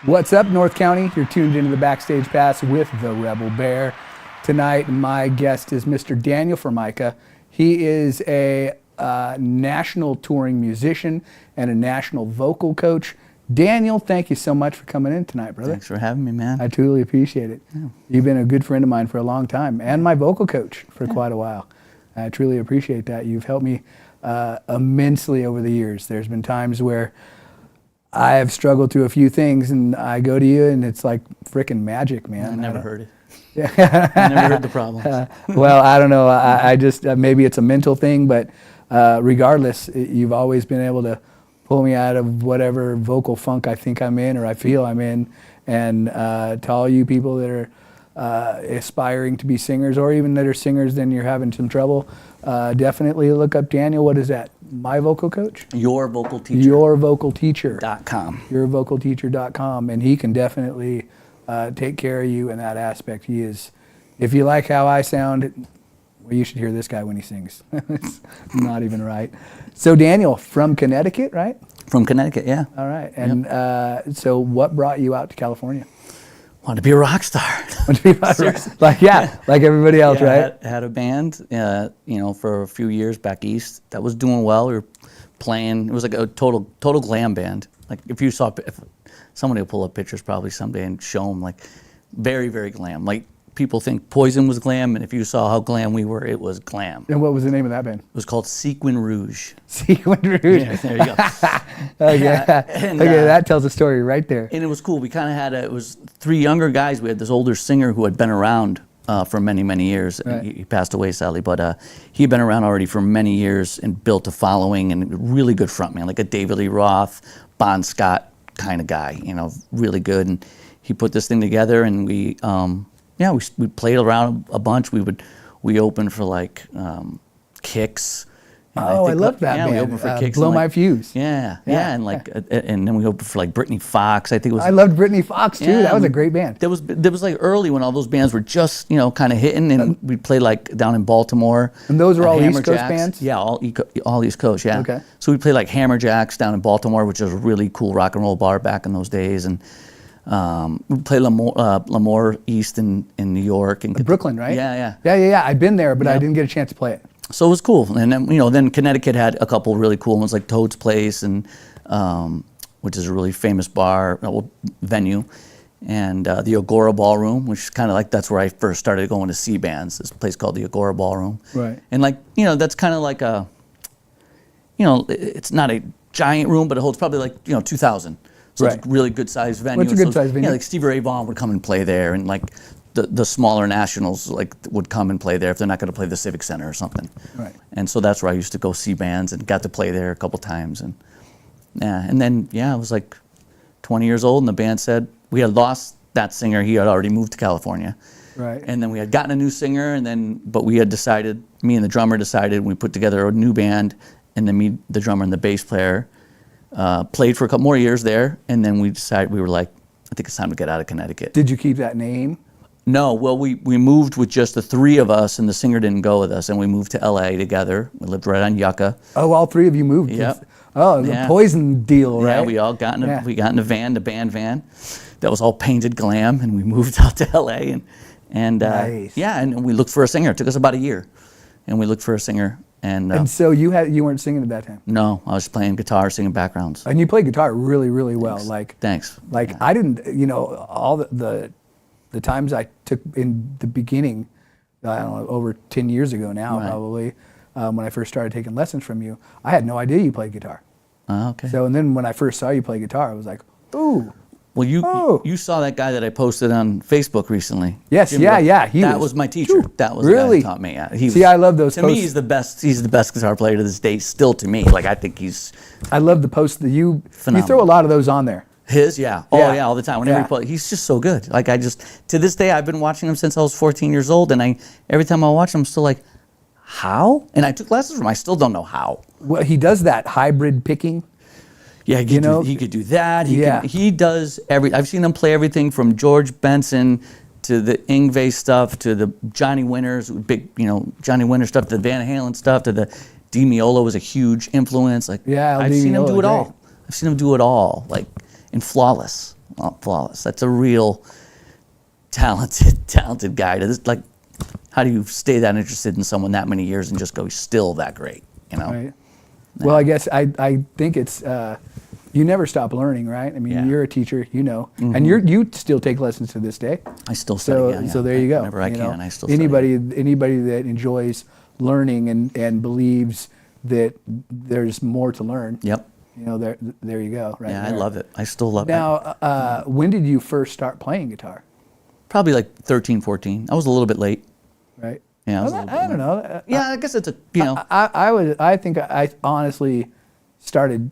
What's up, North County? You're tuned into the Backstage Pass with the Rebel Bear. Tonight, my guest is Mr. Daniel Formica. He is a national touring musician and a national vocal coach. Daniel, thank you so much for coming in tonight, brother. Thanks for having me, man. I truly appreciate it. Yeah. You've been a good friend of mine for a long time and my vocal coach for quite a while. I truly appreciate that. You've helped me immensely over the years. There's been times where I have struggled through a few things and I go to you and it's like freaking magic, man. I never heard it. Yeah. I never heard the problems. Well, I don't know. I just, maybe it's a mental thing, but regardless, you've always been able to pull me out of whatever vocal funk I think I'm in or I feel I'm in. And to all you people that are aspiring to be singers or even that are singers and you're having some trouble, definitely look up Daniel. What is that? My vocal coach? Your vocal teacher. Yourvocalteacher.com. Yourvocalteacher.com. And he can definitely take care of you in that aspect. He is, if you like how I sound, well, you should hear this guy when he sings. It's not even right. So Daniel, from Connecticut, right? From Connecticut, yeah. All right. And so what brought you out to California? Wanted to be a rock star. like everybody else, right? I had a band, for a few years back east that was doing well. We were playing. It was like a total glam band. Like if somebody will pull up pictures probably someday and show them, like very, very glam. Like people think Poison was glam, and if you saw how glam we were, it was glam. And what was the name of that band? It was called Sequin Rouge. Sequin Rouge. Yeah, there you go. And, okay, that tells a story right there. And it was cool. We kind of had it was three younger guys. We had this older singer who had been around for many, many years. Right. He passed away, sadly, but he'd been around already for many years and built a following and really good frontman, like a David Lee Roth, Bon Scott kind of guy, really good. And he put this thing together and we played around a bunch. We opened for like Kicks. I love that band. We opened for Kicks. Blow My Fuse. Yeah, and and then we opened for like Brittany Fox. I think it was. I loved Brittany Fox too. Yeah, that was a great band. There was like early when all those bands were just kind of hitting, and we played like down in Baltimore. And those were all East Coast Hammerjacks. bands. Yeah, all East Coast. Yeah. Okay. So we played like Hammerjacks down in Baltimore, which was a really cool rock and roll bar back in those days, and. We played Lemoore East in New York and Brooklyn, right? Yeah. I've been there, but I didn't get a chance to play it. So it was cool, and then then Connecticut had a couple really cool ones like Toad's Place, and which is a really famous bar venue, and the Agora Ballroom, which is kind of like that's where I first started going to see bands. This place called the Agora Ballroom, right? And that's kind of like a, it's not a giant room, but it holds probably like 2,000. So it's a really good sized venue. What's a good sized venue? Yeah, like Stevie Ray Vaughan would come and play there, and like the smaller nationals would come and play there if they're not going to play the Civic Center or something. Right. And so that's where I used to go see bands and got to play there a couple times, and then I was like 20 years old, and the band said we had lost that singer. He had already moved to California. Right. And then we had gotten a new singer, but we had decided, me and the drummer decided, we put together a new band, and then me, the drummer, and the bass player. Played for a couple more years there, and then we decided, we were like, I think it's time to get out of Connecticut. Did you keep that name? No, well, we moved with just the three of us, and the singer didn't go with us, and we moved to LA together. We lived right on Yucca. Oh, all three of you moved? Yep. Oh, the Poison deal, right? Yeah, we all got in a van, the band van, that was all painted glam, and we moved out to LA, and nice. And we looked for a singer. It took us about a year, and we looked for a singer. And so you weren't singing at that time? No, I was playing guitar, singing backgrounds. And you played guitar really, really well. Thanks. I didn't, all the times I took in the beginning, I don't know, over 10 years ago now, probably, when I first started taking lessons from you, I had no idea you played guitar. Oh, okay. So, and then when I first saw you play guitar, I was like, ooh. Well, you saw that guy that I posted on Facebook recently. Yes, Jim that was my teacher. That was really the guy who taught me. I love those to posts. me, he's the best. He's the best guitar player to this day. Still, to me, I think he's. I love the posts that you phenomenal. You throw a lot of those on there. All the time. Whenever he plays, he's just so good. To this day, I've been watching him since I was 14 years old, and every time I watch him, I'm still like, how? And I took lessons from him. I still don't know how. Well, he does that hybrid picking. Yeah, he could do that. He does I've seen him play everything from George Benson to the Yngwie stuff to the Johnny Winters, big Johnny Winter stuff, to the Van Halen stuff, to the Di Meola was a huge influence. I've seen him do it all. I've seen him do it all, and flawless. flawless. That's a real talented guy. Like, how do you stay that interested in someone that many years and just go still that great? You know. Right. Well, I guess I think it's you never stop learning, right? I mean, Yeah. you're a teacher, and you still take lessons to this day. I still study. So there you go. Whenever I you can, know. I still study. Anybody that enjoys learning and believes that there's more to learn. Yep. There you go. Right. Yeah, I there. love it. I still love it. Now, when did you first start playing guitar? Probably like 13, 14. I was a little bit late. Right. Yeah, I don't know. Yeah, I guess it's I think I honestly started,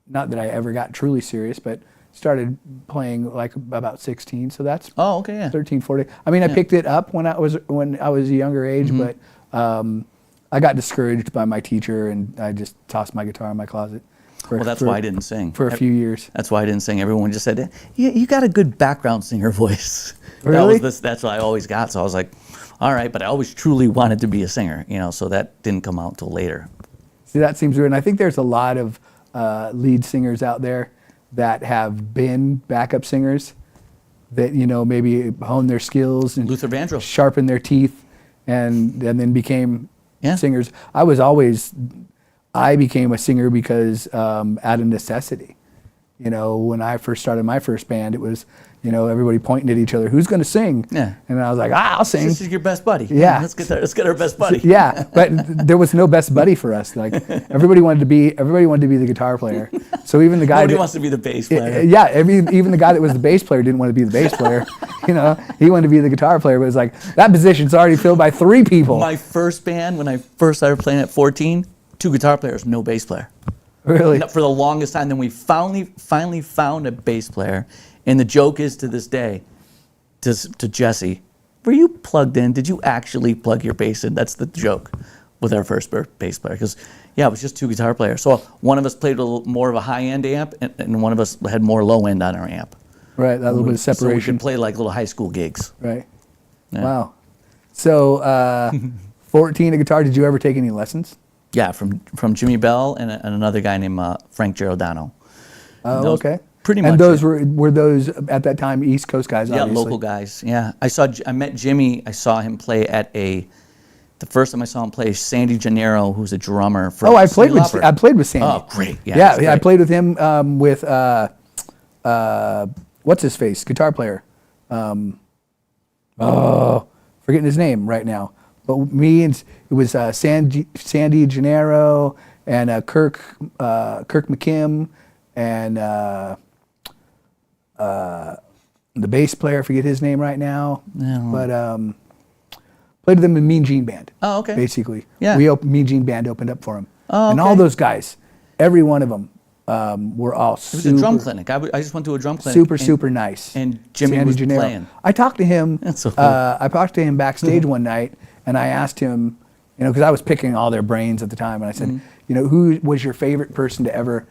not that I ever got truly serious, but started playing like about 16. So that's Oh, okay, yeah. 13, 14. I mean, I picked it up when I was a younger age, but I got discouraged by my teacher, and I just tossed my guitar in my closet. Well, that's why I didn't sing. For a few years. That's why I didn't sing. Everyone just said, you got a good background singer voice. Really? That's what I always got. So I was like, all right, but I always truly wanted to be a singer, so that didn't come out until later. See, that seems weird. And I think there's a lot of lead singers out there that have been backup singers that, maybe hone their skills and Luther Vandross. sharpen their teeth and then became Yeah. singers. I became a singer because out of necessity. When I first started my first band, it was, everybody pointing at each other, who's going to sing? Yeah. And I was like, I'll sing. This is your best buddy. Yeah. Let's get our best buddy. Yeah, but there was no best buddy for us. Like everybody wanted to be the guitar player. So even the guy Nobody wants to be the bass player. Yeah, even the guy that was the bass player didn't want to be the bass player. He wanted to be the guitar player, but it was like that position's already filled by 3 people. My first band, when I first started playing at 14, 2 guitar players, no bass player. Really? For the longest time. Then we finally found a bass player. And the joke is to this day, to Jesse, were you plugged in? Did you actually plug your bass in? That's the joke with our first bass player. Because, it was just 2 guitar players. So one of us played a little more of a high-end amp, and one of us had more low-end on our amp. Right, that little bit of So we separation. could play like little high school gigs. Right. Yeah. Wow. So 14 a guitar. Did you ever take any lessons? Yeah, from Jimmy Bell and another guy named Frank Giordano. Oh, Those- okay. Pretty much. And those were those at that time East Coast guys, Yeah, obviously. local guys. Yeah, I met Jimmy. I saw him play at the first time I saw him play, Sandy Gennaro, who's a drummer for. Oh, I played Cyndi with Lauper. Sandy. Oh, great! Yeah, Yeah, he's I great. played with him with what's his face, guitar player. Forgetting his name right now. But it was Sandy Gennaro and Kirk McKim and the bass player. I forget his name right now. No. But played with them in Mean Gene Band. Oh, okay. Basically, Yeah. Mean Gene Band opened up for him. Oh, And all okay. those guys, every one of them, were all It was a drum clinic. I just went to a drum clinic. super nice. And Jimmy Sandy was Gennaro. playing. I talked to him. That's so cool. I talked to him backstage one night, and I asked him, because I was picking all their brains at the time, and I said, who was your favorite person to ever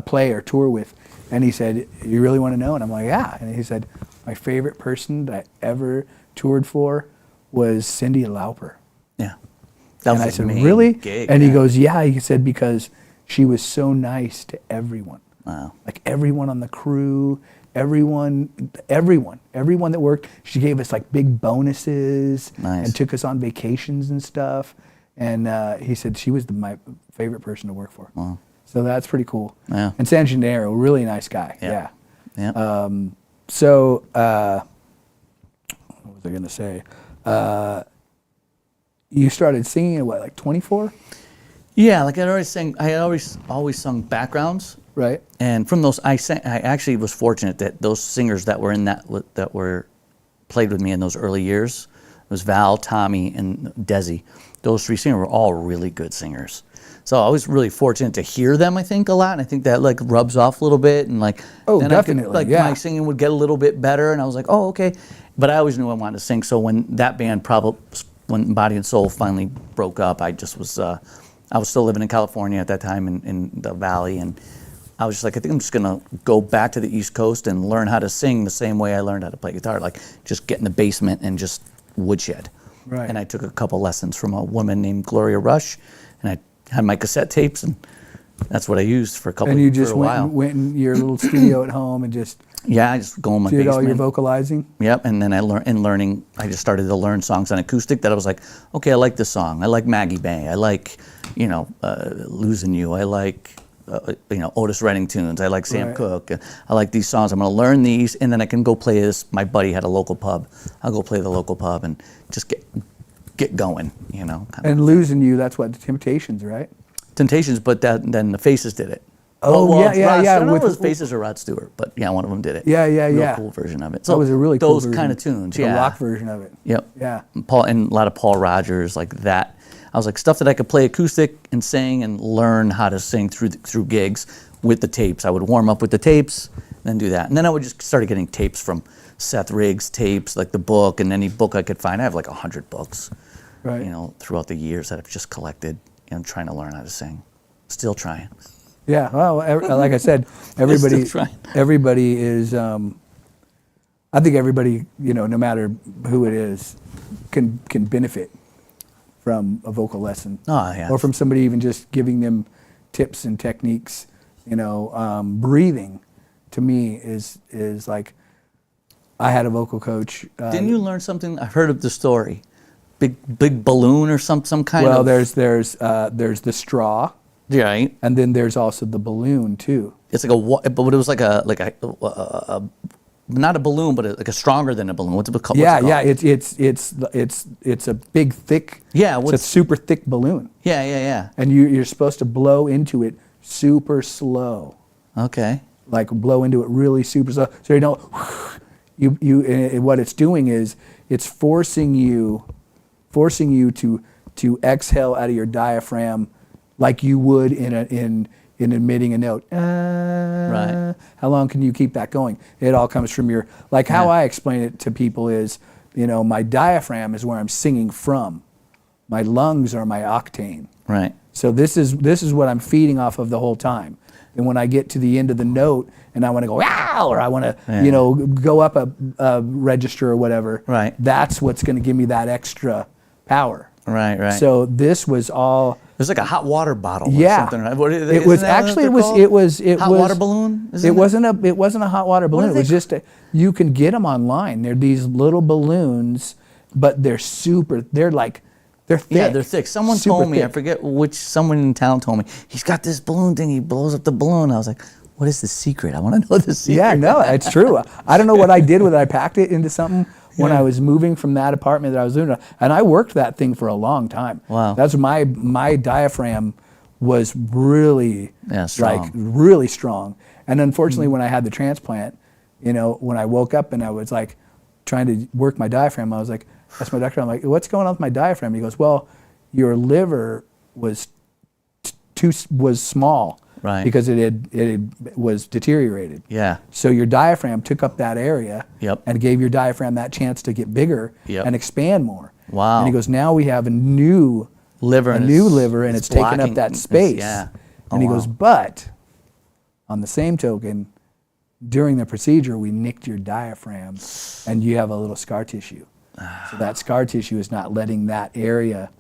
play or tour with? And he said, you really want to know? And I'm like, yeah. And he said, my favorite person that I ever toured for was Cyndi Lauper. Yeah. That was And I his said, main really? gig, And he yeah. goes, yeah. He said, because she was so nice to everyone. Wow. Like everyone on the crew, everyone that worked. She gave us like big bonuses Nice. and took us on vacations and stuff. And he said she was my favorite person to work for. Wow. So that's pretty cool. Yeah. And San Gennaro, really nice guy. Yeah. Yeah. Yeah. So what was I going to say? You started singing at what, like 24? Yeah, like I had always sung backgrounds. Right. And from those, I actually was fortunate that those singers that were in that were played with me in those early years, it was Val, Tommy, and Desi. Those 3 singers were all really good singers. So I was really fortunate to hear them, I think, a lot, and I think that like rubs off a little bit, and like Oh, then definitely, yeah. my singing would get a little bit better, and I was like, oh, okay. But I always knew I wanted to sing. So when that band when Body and Soul finally broke up, I just was I was still living in California at that time in the Valley, and I was just like, I think I'm just gonna go back to the East Coast and learn how to sing the same way I learned how to play guitar, like just get in the basement and just woodshed. Right. And I took a couple lessons from a woman named Gloria Rush, and I had my cassette tapes, and That's what I used for a couple And you for just a while. went in your little studio at home and just Yeah, I just go in my did basement. all your vocalizing? Yep, and then I just started to learn songs on acoustic that I was like, okay, I like this song. I like Maggie May. I like, Losing You. I like, Otis Redding tunes. I like Sam Right. Cooke. I like these songs. I'm going to learn these, and then I can go play this. My buddy had a local pub. I'll go play the local pub and just get going, kind of. And Losing You, that's what, the Temptations, right? Temptations, but then the Faces did it. Oh, well, yeah, yeah, Rod, yeah, I don't know if with- it was Faces or Rod Stewart, but yeah, one of them did it. Yeah, yeah, Real yeah. cool version of it. That was a really cool those version. kind of tunes, The yeah. rock version of it. Yep. Yeah. And a lot of Paul Rogers, like that. I was like, stuff that I could play acoustic and sing and learn how to sing through gigs with the tapes. I would warm up with the tapes, then do that. And then I would just started getting tapes from Seth Riggs, tapes, like the book, and any book I could find. I have like 100 books, Right. throughout the years that I've just collected, trying to learn how to sing. Still trying. Yeah, well, like I said, everybody is. I think everybody, no matter who it is, can benefit from a vocal lesson, Oh, yeah. or from somebody even just giving them tips and techniques. Breathing, to me, is like. I had a vocal coach. Didn't you learn something? I've heard of the story. Big balloon or some kind Well, of. there's the straw, Right. and then there's also the balloon too. It's but it was like a not a balloon, but like a stronger than a balloon. What's it called? Yeah, What's it called? it's a big thick. Yeah, it's a super thick balloon, Yeah. and you're supposed to blow into it super slow, Okay. like blow into it really super slow, so you don't. And what it's doing is it's forcing you to exhale out of your diaphragm, like you would in emitting a note. Right. How long can you keep that going? It all comes from your, like how Yeah. I explain it to people is, my diaphragm is where I'm singing from. My lungs are my octane. Right. So this is what I'm feeding off of the whole time. And when I get to the end of the note and I want to go, "Ow," or I want to, Yeah. go up a register or whatever, Right. that's what's going to give me that extra power. Right. So this was all. It was like a hot water bottle. Yeah, Or something, right? What, it was actually it was hot water balloon. It wasn't a hot water balloon. It was just you can get them online. They're these little balloons, but they're super. They're thick. Yeah, they're thick. Someone Super told me, I thick. forget someone in town told me, he's got this balloon thing, he blows up the balloon. I was like, what is the secret? I want to know the secret. Yeah, no, it's true. I don't know what I did with it. I packed it into something when I was moving from that apartment that I was doing, and I worked that thing for a long time. Wow. That's my diaphragm was really strong. really strong. And unfortunately, when I had the transplant, when I woke up and I was like trying to work my diaphragm, I was like, that's my doctor. I'm like, what's going on with my diaphragm? He goes, well, your liver was small, Right. because it was deteriorated. Yeah. So your diaphragm took up that area, Yep. and gave your diaphragm that chance to get bigger, Yep. and expand more. Wow. And he goes, now we have a new Liver. a and new it's- liver, and it's taking up blocking- that it's- space. Yeah. And he goes, but on the same token, during the procedure, we nicked your diaphragm, and you have a little scar tissue. So that scar tissue is not letting that area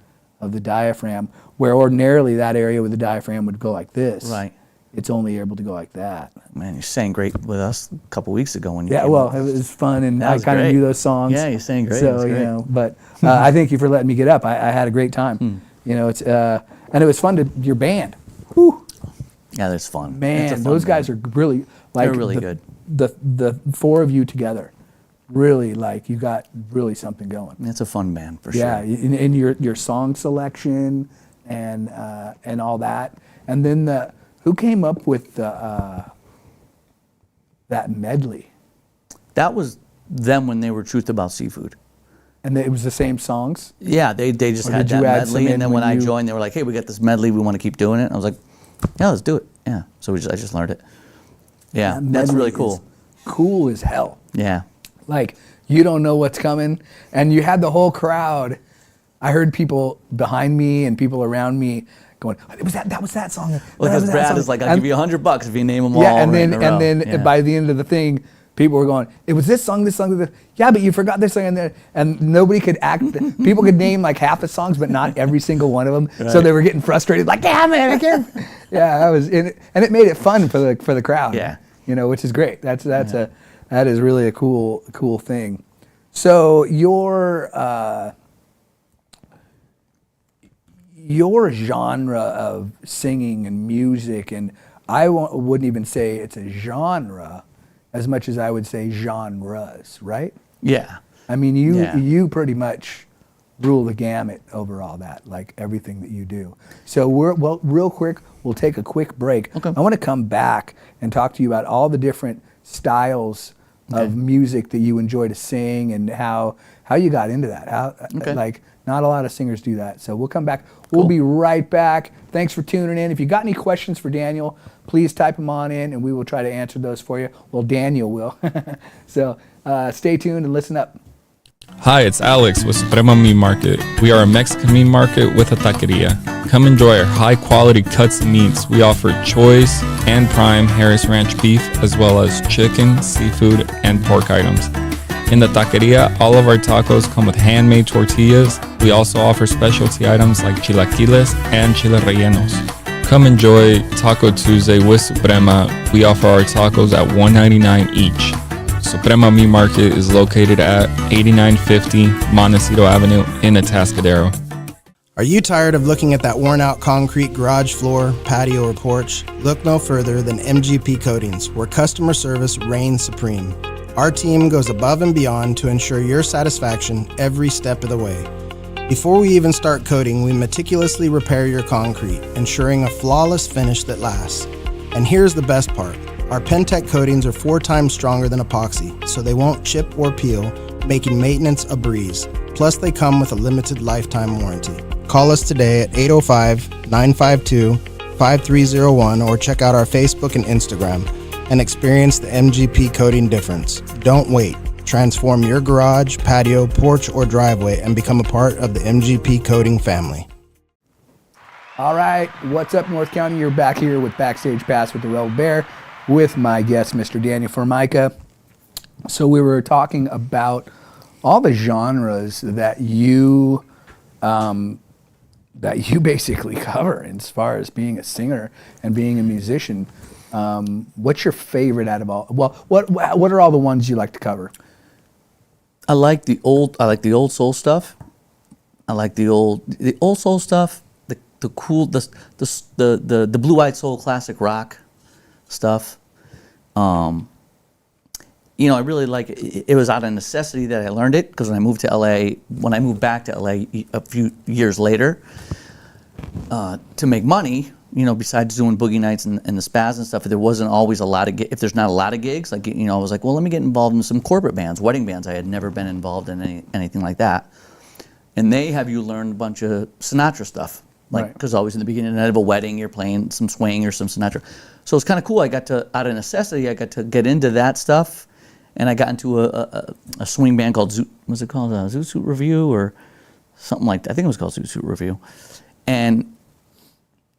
of the diaphragm, where ordinarily that area with the diaphragm would go like this. Right. It's only able to go like that. Man, you sang great with us a couple weeks ago when you Yeah, came well, up. it was fun, and That I was kind of great. knew those songs. Yeah, you sang great. It So was great. but I thank you for letting me get up. I had a great time. It's and it was fun to your band. Whew, Yeah, that's fun. It's a man, fun those band. guys are really like They're really good. The four of you together, really like you got really something going. It's a fun band for Yeah, sure. in your song selection and all that, and then who came up with that medley? That was them when they were Truth About Seafood. And it was the same songs. Yeah, they just Or had did you that add some medley, in and then when when I you- joined, they were like, "Hey, we got this medley. We want to keep doing it." I was like, "Yeah, let's do it." Yeah, so I just learned it. Yeah, That that's medley really is cool. Cool as hell. Yeah, Like you don't know what's coming, and you had the whole crowd. I heard people behind me and people around me going, "That was that song." well, because That Brad song." is like, "I'll And- give you $100 if you name them all." Yeah, and right then in a row. and then Yeah. by the end of the thing, people were going, it was this song, this. Yeah, but you forgot this song in there. And nobody could act. People could name like half the songs, but not every single one of them. Right. So they were getting frustrated, like, damn it, I can't. Yeah, that was, and it made it fun for the crowd. Yeah. You know, which is great. That is really a cool thing. So your genre of singing and music, and I wouldn't even say it's a genre as much as I would say genres, right? Yeah. I mean, you pretty much rule the gamut over all that, like everything that you do. So real quick, we'll take a quick break. Okay. I want to come back and talk to you about all the different styles of music that you enjoy to sing and how you got into that. Like, not a lot of singers do that. So we'll come back. Cool. We'll be right back. Thanks for tuning in. If you got any questions for Daniel, please type them on in and we will try to answer those for you. Well, Daniel will. So stay tuned and listen up. Hi, it's Alex with Suprema Meat Market. We are a Mexican meat market with a taqueria. Come enjoy our high-quality cuts and meats. We offer choice and prime Harris Ranch beef, as well as chicken, seafood, and pork items. In the taqueria, all of our tacos come with handmade tortillas. We also offer specialty items like chilaquiles and chile rellenos. Come enjoy Taco Tuesday with Suprema. We offer our tacos at $1.99 each. Suprema Meat Market is located at 8950 Montecito Avenue in Atascadero. Are you tired of looking at that worn-out concrete garage floor, patio, or porch? Look no further than MGP Coatings, where customer service reigns supreme. Our team goes above and beyond to ensure your satisfaction every step of the way. Before we even start coating, we meticulously repair your concrete, ensuring a flawless finish that lasts. And here's the best part. Our Pentec coatings are 4 times stronger than epoxy, so they won't chip or peel, making maintenance a breeze. Plus, they come with a limited lifetime warranty. Call us today at 805-952-5301 or check out our Facebook and Instagram and experience the MGP coating difference. Don't wait. Transform your garage, patio, porch, or driveway and become a part of the MGP coating family. All right, what's up, North County? You're back here with Backstage Pass with the Rebel Bear with my guest, Mr. Daniel Formica. So we were talking about all the genres that you basically cover as far as being a singer and being a musician. What's your favorite out of all? Well, what are all the ones you like to cover? I like the old soul stuff. I like the old soul stuff. The cool the Blue-Eyed Soul classic rock stuff. I really like it. It was out of necessity that I learned it, because when I moved back to LA a few years later, to make money, besides doing boogie nights and the spas and stuff, there wasn't always a lot of if there's not a lot of gigs, I was like, well, let me get involved in some corporate bands, wedding bands. I had never been involved in anything like that, and they have you learn a bunch of Sinatra stuff. Because always in the beginning of a wedding, you're playing some swing or some Sinatra. So it's kind of cool. Out of necessity, I got to get into that stuff, and I got into a swing band called was it called Zoot Suit Review or something like that? I think it was called Zoot Suit Review, and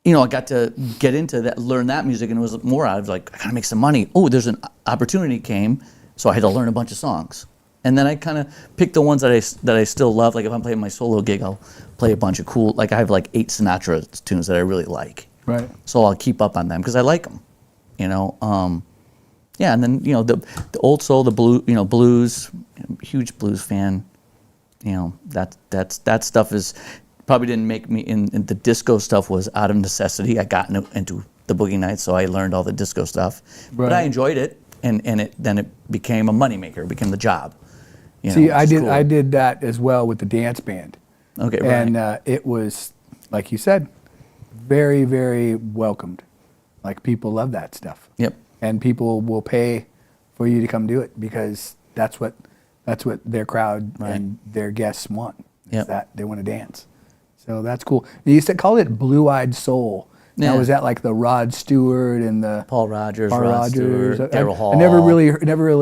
I got to get into that, learn that music, and it was more out of like, I gotta make some money. Oh, there's an opportunity came, so I had to learn a bunch of songs. And then I kind of pick the ones that I still love. Like if I'm playing my solo gig, I'll play a bunch of cool. Like I have like 8 Sinatra tunes that I really like. Right. So I'll keep up on them because I like them. Yeah, and then the old soul, the blues. Huge blues fan. That stuff is probably didn't make me in the disco stuff was out of necessity. I got into the boogie nights, so I learned all the disco stuff. Right. But I enjoyed it, and then it became a moneymaker. It became the job. See, I did that as well with the dance band. Okay, right. And it was, like you said, very, very welcomed. Like people love that stuff. Yep. And people will pay for you to come do it because that's what their crowd and their guests want. Yep. That they want to dance. So that's cool. You used to call it Blue-Eyed Soul. Yeah. Now, was that like the Rod Stewart and the Paul Rogers, Rod Stewart, Daryl Hall? I never really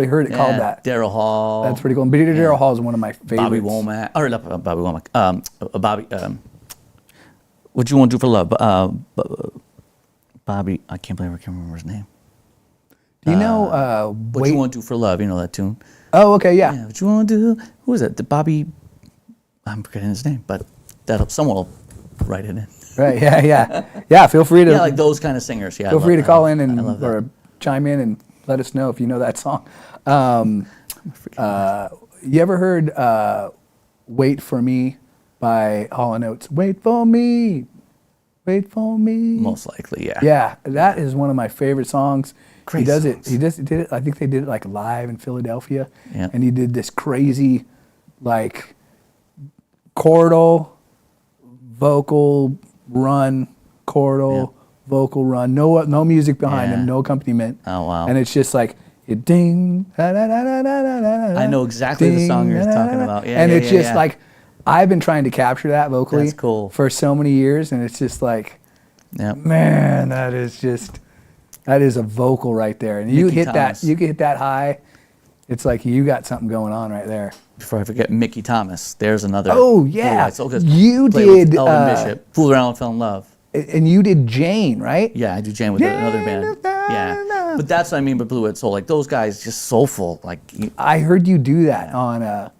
heard it called that. Daryl Hall. That's pretty cool. But Daryl Hall is one of my favorites. Bobby Womack, or not Bobby Womack. Bobby. What you want to do for love? Bobby. I can't remember his name. Do you know? What You Want to Do for Love? You know that tune? Oh, okay, yeah. Yeah, what you want to do? Who is it? The Bobby. I'm forgetting his name, but someone will write it in. Right. Yeah. Feel free to. Yeah, like those kind of singers. Yeah. Feel free to call in and I love that. or chime in and let us know if you know that song. You ever heard "Wait for Me" by Hall & Oates? Wait for me, wait for me. Most likely, yeah. Yeah, that is one of my favorite songs. Great he does songs. it. He did it. I think they did it like live in Philadelphia. Yeah. And he did this crazy, like, chordal, vocal run, chordal, vocal run. No music behind Yeah. him. No accompaniment. Oh, wow. And it's just like it ding. Da, da, da, da, da, da, da, I know exactly the song you're ding, da, da, talking da. about. Yeah, and yeah, it's yeah, just yeah. like I've been trying to capture that vocally That's cool. for so many years, and it's just like. Yeah. Man, that is a vocal right there. And you Mickey hit Thomas. that, you can hit that high. It's like you got something going on right there. Before I forget, Mickey Thomas. There's another. Oh, yeah. So good. You Played with did, Elvin Bishop. Fooled Around and Fell in Love. And you did Jane, right? Yeah, I do Jane with another band. Yeah, but that's what I mean by Blue Eyed Soul. Like those guys, just soulful. Like I heard you do that on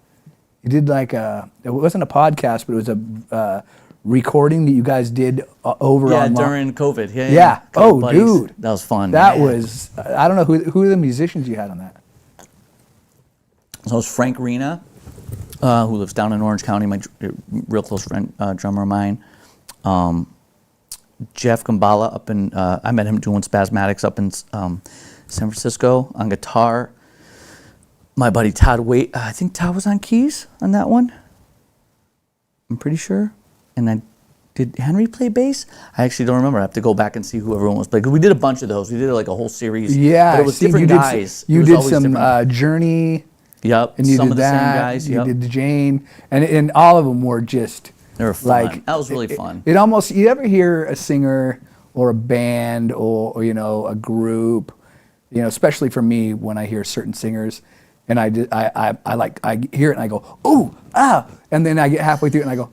you did like it wasn't a podcast, but it was a recording that you guys did over on during COVID. Yeah. Yeah. Couple Oh, buddies. dude. That was fun. That yeah. was, I don't know who are the musicians you had on that. So it was Frank Rena, who lives down in Orange County, my real close friend, drummer of mine. Jeff Gambala up in, I met him doing Spasmatics up in San Francisco on guitar. My buddy Todd Waite, I think Todd was on keys on that one. I'm pretty sure. And did Henry play bass? I actually don't remember. I have to go back and see who everyone was playing. 'Cause we did a bunch of those. We did like a whole series. Yeah. But it was see, different you guys. You It was did always some different. Journey. Yep. And you Some did of the that. same guys. You Yep. did the Jane, and all of them were just They were fun. like That was really fun. It almost, you ever hear a singer or a band or a group, especially for me when I hear certain singers, and I hear it and I go ooh ah, and then I get halfway through it and I go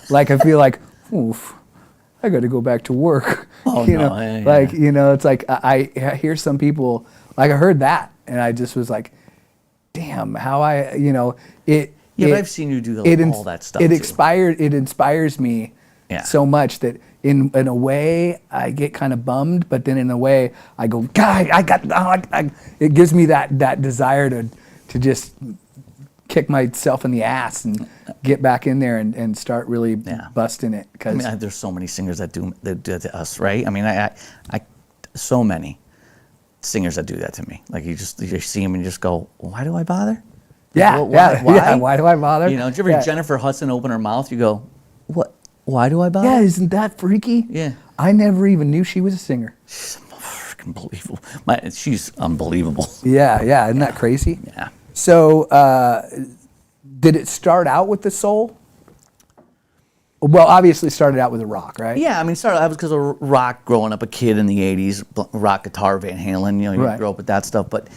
like I feel like oof. I got to go back to work. Oh, no, yeah. It's like I hear some people, like I heard that, and I just was like, damn, how it. Yeah, but I've seen you do all that stuff. It too. It inspires me so much that in a way I get kind of bummed, but then in a way I go, God, it gives me that desire to just kick myself in the ass and get back in there and start really busting it. I mean, there's so many singers that do that to us, right? I mean, I so many singers that do that to me. Like you see them and you just go, why do I bother? Yeah, why? Why do I bother? Did you ever hear Jennifer Hudson open her mouth? You go, what? Why do I bother? Yeah, isn't that freaky? Yeah. I never even knew she was a singer. She's freaking unbelievable. She's unbelievable. Yeah, isn't that crazy? Yeah. So, did it start out with the soul? Well, obviously, it started out with the rock, right? Yeah, I mean, I was because of rock growing up, a kid in the '80s, rock guitar, Van Halen. You grew up with that stuff, but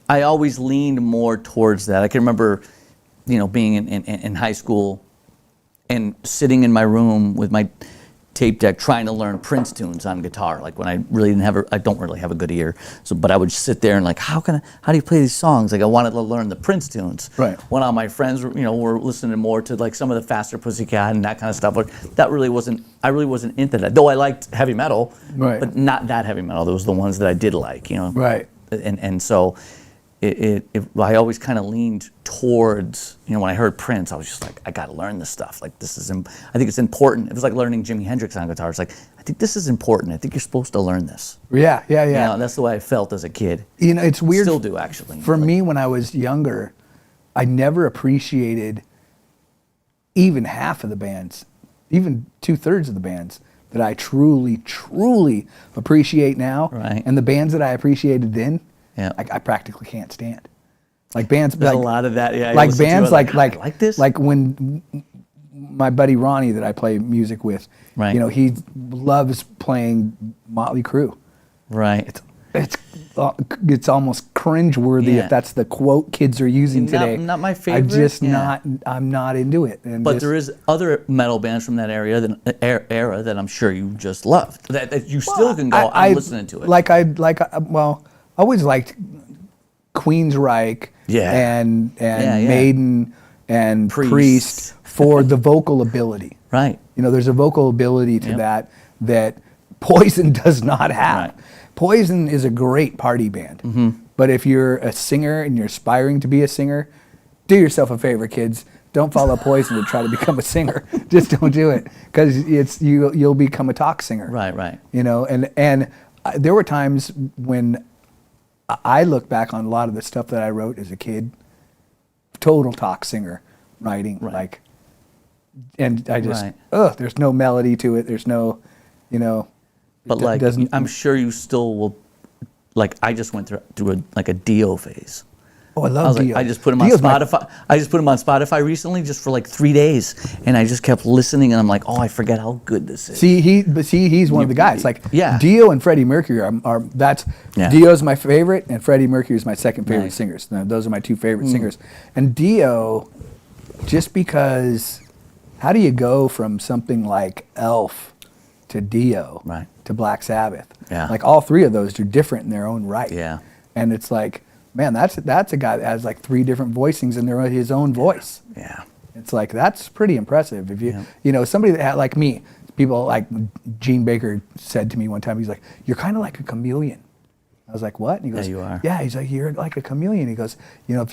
I always leaned more towards that. I can remember, being in high school and sitting in my room with my tape deck trying to learn Prince tunes on guitar. Like when I really I don't really have a good ear. But I would sit there and like, how do you play these songs? Like I wanted to learn the Prince tunes. Right. When all my friends, were listening more to like some of the Faster Pussycat and that kind of stuff. But I really wasn't into that. Though I liked heavy metal, but not that heavy metal. Those were the ones that I did like, Right. And so I always kind of leaned towards, when I heard Prince, I was just like, I got to learn this stuff. Like I think it's important. It was like learning Jimi Hendrix on guitar. It's like, I think this is important. I think you're supposed to learn this. Yeah. That's the way I felt as a kid. It's weird. Still do, actually. For me, when I was younger, I never appreciated even half of the bands, even 2/3 of the bands that I truly, truly appreciate now. Right. And the bands that I appreciated then, Yeah. I practically can't stand. Like bands, There's a lot of that, yeah. Like bands, like I like this. Like when my buddy Ronnie that I play music with, Right. he loves playing Motley Crue. Right. It's it's almost cringeworthy Yeah. if that's the quote kids are using today. Not my favorite. I'm not into it. And But just- there is other metal bands from that era that I'm sure you just loved. That you still can go. I'm listening to it. I always liked Queensryche Yeah. and Yeah. Maiden and Priest. Priest for the vocal ability. right. You know, there's a vocal ability to Yep. that Poison does not have. Right. Poison is a great party band, but if you're a singer and you're aspiring to be a singer, do yourself a favor, kids. Don't follow Poison to try to become a singer. Just don't do it, because you'll become a talk singer. Right. You know, and there were times when I look back on a lot of the stuff that I wrote as a kid, total talk singer writing, Right. and I just, Right. there's no melody to it. There's no, you know, But it doesn't. I'm sure you still will. Like I just went through a Dio phase. Oh, I I love was like, Dio. I just put him on Dio's my- Spotify. I just put him on Spotify recently, just for like 3 days, and I just kept listening, and I'm like, oh, I forget how good this is. He's one of the guys. Like Yeah. Dio and Freddie Mercury are that's Yeah. Dio's my favorite, and Freddie Mercury is my second favorite Nice. singers. Now, those are my two favorite singers. And Dio, just because, how do you go from something like Elf to Dio Right. to Black Sabbath? Yeah. Like all three of those are different in their own right. Yeah. And it's like, man, that's a guy that has like 3 different voicings in his own voice. Yeah. It's like, that's pretty impressive. If Yeah. you know, somebody that had, like me, people like Gene Baker said to me one time, he's like, you're kind of like a chameleon. I was like, what? And he goes, Yeah, you are. Yeah, he's like, you're like a chameleon. He goes, you know,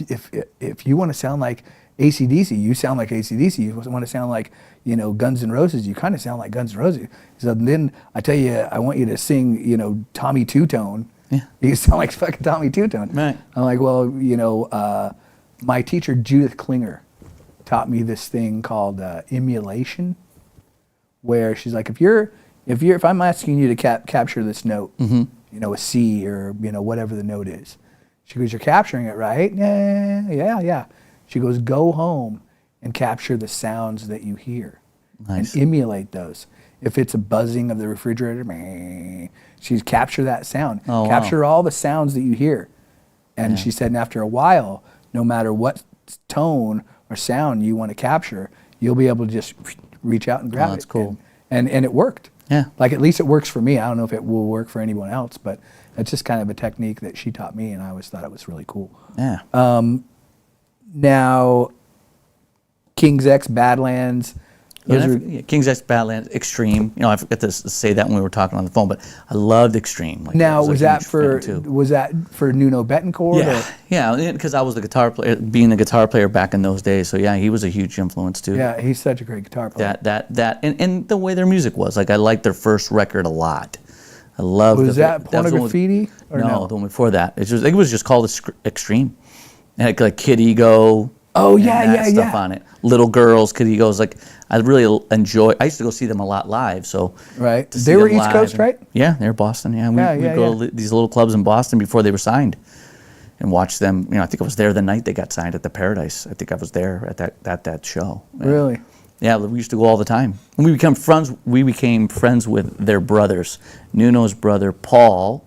if you want to sound like AC/DC, you sound like AC/DC. You want to sound like, you know, Guns N' Roses, you kind of sound like Guns N' Roses. So then I tell you, I want you to sing, you know, Tommy Two-Tone. Yeah. You sound like fucking Tommy Two-Tone. Right. I'm like, well, you know, my teacher Judith Klinger taught me this thing called emulation, where she's like, if I'm asking you to capture this note, you know, a C or, you know, whatever the note is, she goes, you're capturing it, right? Yeah. She goes, go home and capture the sounds that you hear Nice. and emulate those. If it's a buzzing of the refrigerator, meh, she's capture that sound. Oh, wow. Capture all the sounds that you hear. And Yeah. she said, and after a while, no matter what tone or sound you want to capture, you'll be able to just reach out and grab it. That's cool. And it worked. Yeah. Like, at least it works for me. I don't know if it will work for anyone else, but it's just kind of a technique that she taught me, and I always thought it was really cool. Yeah. Now, King's X, Badlands, those are, King's X Badlands, Extreme. You know, I forgot to say that when we were talking on the phone, but I loved Extreme. Like, now, I a was that huge for fan, too. Nuno Betancourt? Yeah, Or? yeah, because I was the guitar player, being the guitar player back in those days. So yeah, he was a huge influence too. Yeah, he's such a great guitar player. And the way their music was, like I liked their first record a lot. I loved. Was that the one with- Pornograffitti? Or no? the one before that. It was just called Extreme. It had like Kid Ego. Oh, and yeah, that yeah, stuff yeah. on it. Little Girls, Kid Ego's like I really enjoy. I used to go see them a lot live. So Right. to see They were them East live Coast, and- right? Yeah, they're Boston. Yeah, Yeah, we'd yeah, go yeah. to these little clubs in Boston before they were signed, and watch them. You know, I think I was there the night they got signed at the Paradise. I think I was there at that show. Yeah. Really? Yeah, we used to go all the time. And we became friends with their brothers. Nuno's brother Paul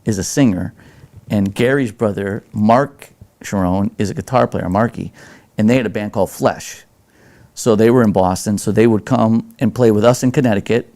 is a singer, and Gary's brother Mark Sharon is a guitar player, Marky, and they had a band called Flesh. So they were in Boston, so they would come and play with us in Connecticut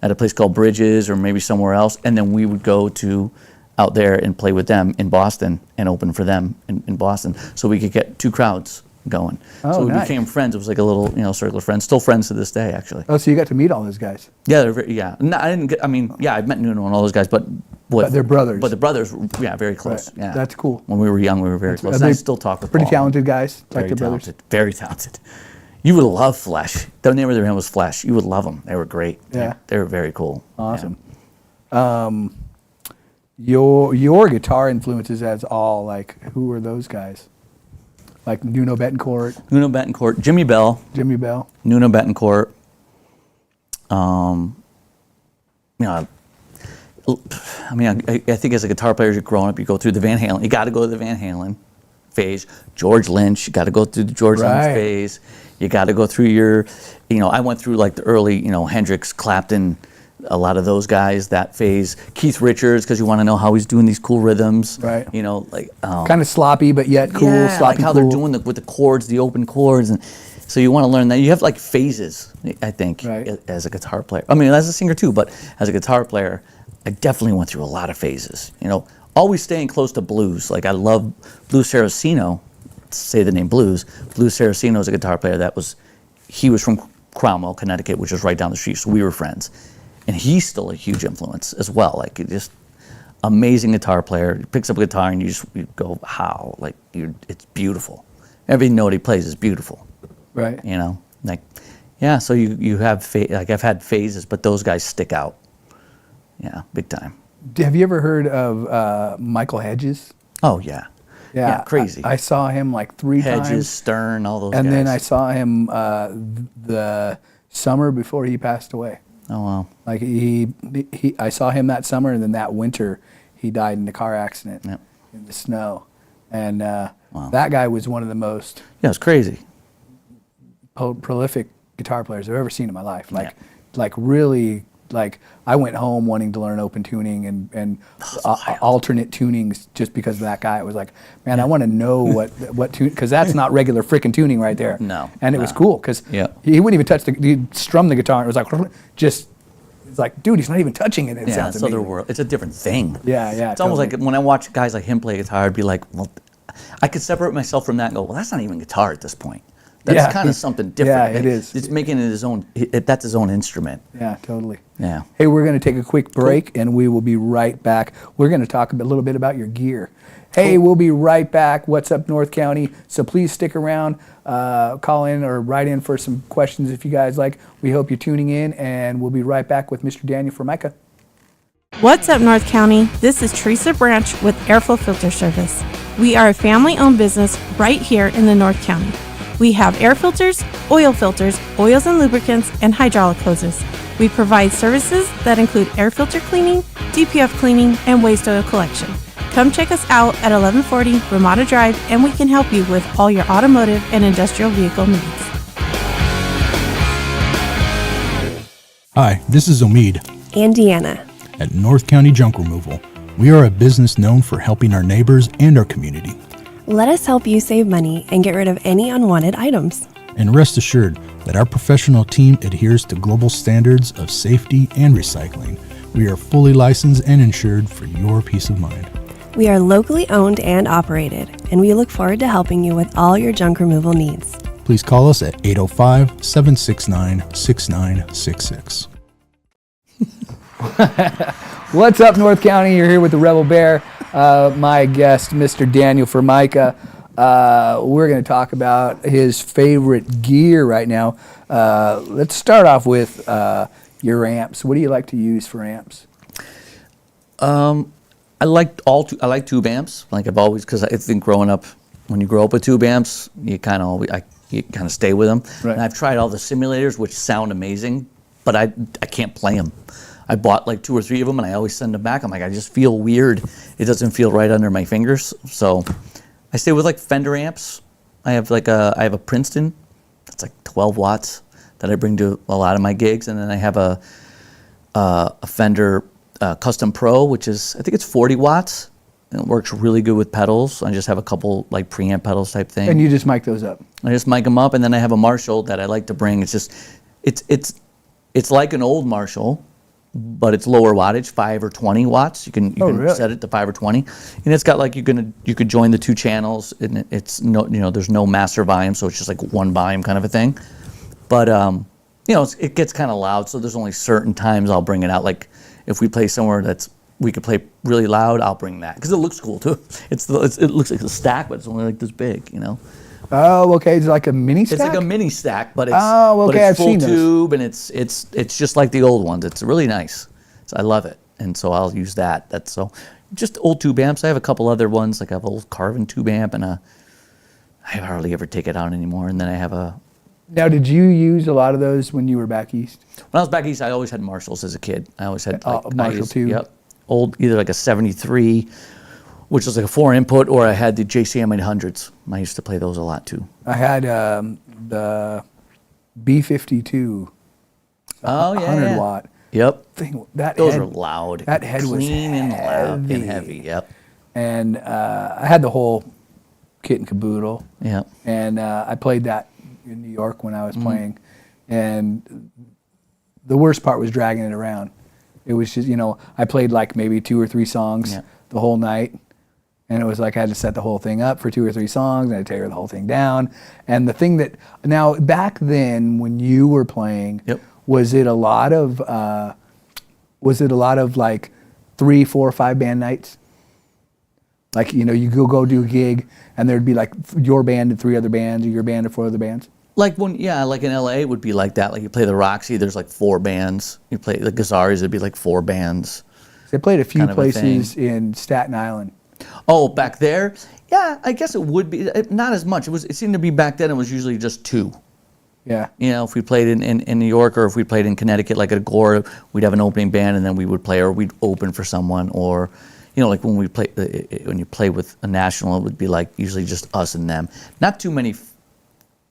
at a place called Bridges or maybe somewhere else, and then we would go to out there and play with them in Boston and open for them in Boston, so we could get 2 crowds going. Oh, so we nice. became friends. It was like a little, circle of friends. Still friends to this day, actually. Oh, so you got to meet all those guys. Yeah, yeah. No, I didn't get. I mean, yeah, I met Nuno and all those guys, but they're brothers. But the brothers, yeah, very close. Right. Yeah, That's cool. When we were young, we were very close. Are And I they still talk with pretty Paul. talented guys, like Very their brothers. talented. Very talented. You would love Flesh. The name of their band was Flesh. You would love them. They were great. Yeah. They were very cool. Awesome. Your guitar influences as all, like, who were those guys? Like Nuno Betancourt, Yeah. Nuno Betancourt, Jimmy Bell, Jimmy Bell. Nuno Betancourt. You know, I mean, I think as a guitar player, you're growing up, you go through the Van Halen. You got to go to the Van Halen phase. George Lynch, you got to go through the George Right. Lynch phase. You got to go through your, I went through like the early, Hendrix, Clapton, a lot of those guys, that phase. Keith Richards, because you want to know how he's doing these cool rhythms. Right. You know, like kind of sloppy, but yet cool. yeah, Sloppy, like how cool. they're doing with the chords, the open chords, and so you want to learn that. You have like phases, I think, Right. as a guitar player. I mean, as a singer too, but as a guitar player, I definitely went through a lot of phases. You know, always staying close to blues. Like I love Blues Saraceno. Say the name blues. Blues Saraceno is a guitar player he was from Cromwell, Connecticut, which is right down the street, so we were friends. And he's still a huge influence as well. Like just amazing guitar player. He picks up a guitar and you go, how? Like it's beautiful. Every note he plays is beautiful. Right. You know, like yeah. So you have like I've had phases, but those guys stick out. Yeah, big time. Have you ever heard of Michael Hedges? Oh yeah. Yeah, crazy. I saw him like 3 times. Hedges, Stern, all those And guys. then I saw him the summer before he passed away. Oh wow. Like I saw him that summer, and then that winter he died in a car accident Yep. in the snow. And that guy was one of the most Yeah, it's crazy. prolific guitar players I've ever seen in my life. Like really. Like I went home wanting to learn open tuning and alternate tunings just because of that guy. It was like, man, I want to know what tune, because that's not regular frickin' tuning right there. No, and it was cool because Yeah. he wouldn't even touch he'd strum the guitar and it was like just it's like, dude, he's not even touching it. It Yeah, sounds it's other amazing. world. It's a different thing. Yeah, yeah. It's almost totally. like when I watch guys like him play guitar, I'd be like, well, I could separate myself from that and go, well, that's not even guitar at this point. That's Yeah. kind of something different. Yeah, it is. It's making it his own. That's his own instrument. Yeah, totally. Yeah. Hey, we're going to take a quick break, and we will be right back. We're going to talk a little bit about your gear. Hey, we'll be right back. What's up, North County? So please stick around, call in or write in for some questions if you guys like. We hope you're tuning in, and we'll be right back with Mr. Daniel Formica. What's up, North County? This is Teresa Branch with Airflow Filter Service. We are a family-owned business right here in the North County. We have air filters, oils and lubricants, and hydraulic hoses. We provide services that include air filter cleaning, DPF cleaning, and waste oil collection. Come check us out at 1140 Ramada Drive, and we can help you with all your automotive and industrial vehicle needs. Hi, this is Omid and Deanna. at North County Junk Removal. We are a business known for helping our neighbors and our community. Let us help you save money and get rid of any unwanted items. And rest assured that our professional team adheres to global standards of safety and recycling. We are fully licensed and insured for your peace of mind. We are locally owned and operated, and we look forward to helping you with all your junk removal needs. Please call us at 805-769-6966. What's up, North County? You're here with the Rebel Bear. My guest, Mr. Daniel Formica. We're going to talk about his favorite gear right now. Let's start off with your amps. What do you like to use for amps? I like tube amps. Like I've always, because I think growing up, when you grow up with tube amps, you kind of stay with them. Right. And I've tried all the simulators, which sound amazing, but I can't play them. I bought like 2 or 3 of them, and I always send them back. I'm like, I just feel weird. It doesn't feel right under my fingers. So I stay with like Fender amps. I have a Princeton that's like 12 watts that I bring to a lot of my gigs, and then I have a Fender Custom Pro, which is, I think it's 40 watts, and it works really good with pedals. I just have a couple like preamp pedals type thing. And you just mic those up. I just mic them up, and then I have a Marshall that I like to bring. It's just, it's like an old Marshall, but it's lower wattage, 5 or 20 watts. You can really? set it to 5 or 20, and it's got like you could join the 2 channels, and it's no, there's no master volume, so it's just like one volume kind of a thing. But it gets kind of loud, so there's only certain times I'll bring it out. Like if we play somewhere we could play really loud, I'll bring that because it looks cool too. It looks like a stack, but it's only like this big, Oh, okay. It's like a mini stack? It's like a mini stack, but it's I've full seen those. tube, and it's just like the old ones. It's really nice. So I love it, and so I'll use that. That's so just old tube amps. I have a couple other ones, like I have an old Carvin tube amp, and I hardly ever take it out anymore. And then I have a. Now, did you use a lot of those when you were back east? When I was back east, I always had Marshalls as a kid. I always had Marshall tube. Yep, old, either like a 73. Which was like a 4-input, or I had the JCM 800s. I used to play those a lot too. I had the B52. Oh, yeah. 100 watt. Yep. thing, that Those head, are loud. That head was clean and loud and heavy. heavy. Yep. And I had the whole kit and caboodle. Yep. And I played that in New York when I was playing. And the worst part was dragging it around. It was just, I played like maybe 2 or 3 songs the whole night. And it was like I had to set the whole thing up for 2 or 3 songs, and I had to tear the whole thing down. And the thing that, now back then when you were playing, was it a lot of like 3, 4, 5 band nights? Like, you go do a gig and there'd be like your band and 3 other bands, or your band and 4 other bands? Like like in LA it would be like that. Like you play the Roxy, there's like 4 bands. You play the Gazaris, it'd be like 4 bands. They played a few kind of a places in Staten Island. Oh, back there? Yeah, I guess it would be. Not as much. It seemed to be back then it was usually just 2. Yeah. If we played in New York, or if we played in Connecticut, like at Agora, we'd have an opening band and then we would play, or we'd open for someone, or like when you play with a national, it would be like usually just us and them. Not too many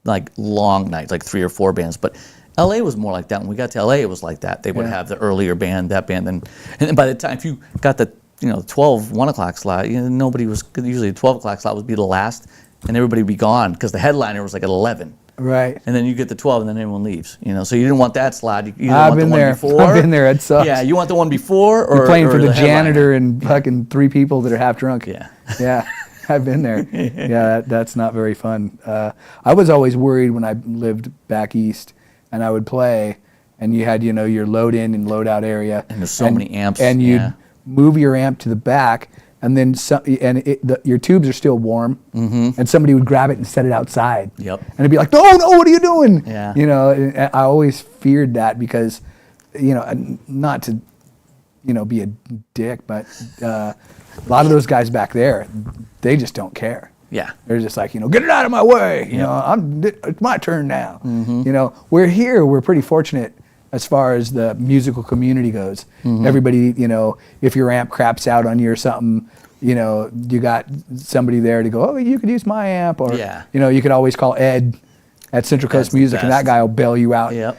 like long nights, like 3 or 4 bands, but LA was more like that. When we got to LA, it was like that. They would have the earlier band, that band, and then by the time if you got the 1 o'clock slot, nobody was, usually the 12 o'clock slot would be the last, and everybody would be gone because the headliner was like at 11. Right. And then you get the 12, and then everyone leaves. So you didn't want that slot. You either I've want been the there. one before. I've been there. It sucks. Yeah, you want the one before, or you're playing for or the janitor headliner. and fucking 3 people that are half drunk. Yeah. Yeah. I've been there. Yeah, that's not very fun. I was always worried when I lived back east and I would play, and you had, your load in and load out area. And there's so many amps. And you'd move your amp to the back, and then your tubes are still warm, and somebody would grab it and set it outside. Yep. And it'd be like, no, what are you doing? Yeah. And I always feared that because, not to, be a dick, but a lot of those guys back there, they just don't care. Yeah. They're just like, get it out of my way. It's my turn now. We're here. We're pretty fortunate as far as the musical community goes. Everybody, if your amp craps out on you or something, you got somebody there to go, oh, you could use my amp, or you could always call Ed at Central Coast That's the Music, and that best. guy will bail you out. Yep.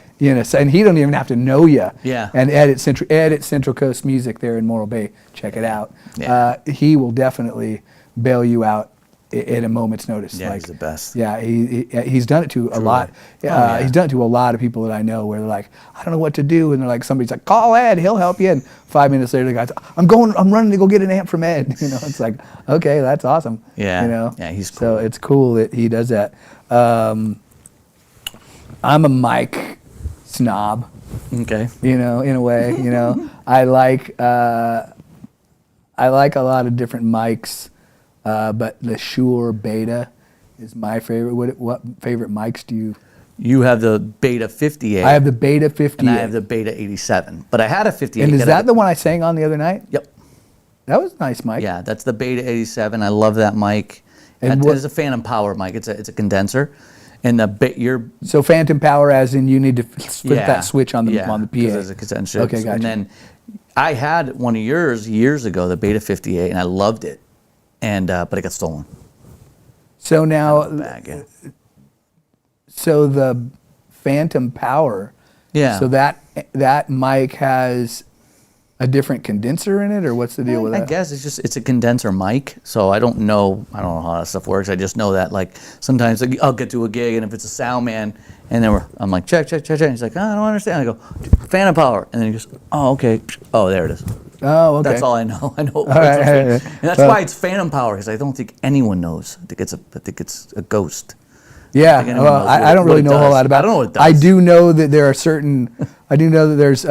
And he don't even have to know you. Yeah. And Ed at Central Coast Music there in Morro Bay, check it out. Yeah. He will definitely bail you out at a moment's notice. Yeah, he's the best. Yeah, he's done it to a lot. yeah. He's done it to a lot of people that I know, where they're like, I don't know what to do, and they're like, somebody's like, call Ed, he'll help you. And 5 minutes later, the guy's, I'm running to go get an amp from Ed. It's like, okay, that's awesome. Yeah. Yeah, he's cool. So it's cool that he does that. I'm a mic snob. Okay. In a way. I like a lot of different mics. But the Shure Beta is my favorite. What favorite mics do you? You have the Beta 58. I have the Beta 58. And I have the Beta 87. But I had a 58. And is that the one I sang on the other night? Yep. That was a nice mic. Yeah, that's the Beta 87. I love that mic. And That is a Phantom Power mic. It's a condenser. And So Phantom Power, as in you need to flip that switch on the PA. because there's a condenser. Okay, gotcha. And then I had one of yours years ago, the Beta 58, and I loved it. And but it got stolen. So now, so the Phantom Power. Yeah. So that mic has a different condenser in it, or what's the deal with that? I guess it's a condenser mic. So I don't know how that stuff works. I just know that like sometimes I'll get to a gig, and if it's a sound man, and then I'm like check. And he's like, oh, I don't understand. I go Phantom Power, and then he goes, oh okay, oh there it is. Oh, okay. That's all I know. I know. right. And that's why it's Phantom Power, because I don't think anyone knows. I think it's a ghost. Yeah, think anyone knows I don't what really it know a whole does. lot about it. I don't know what it I does. do know that there are certain. I do know that there's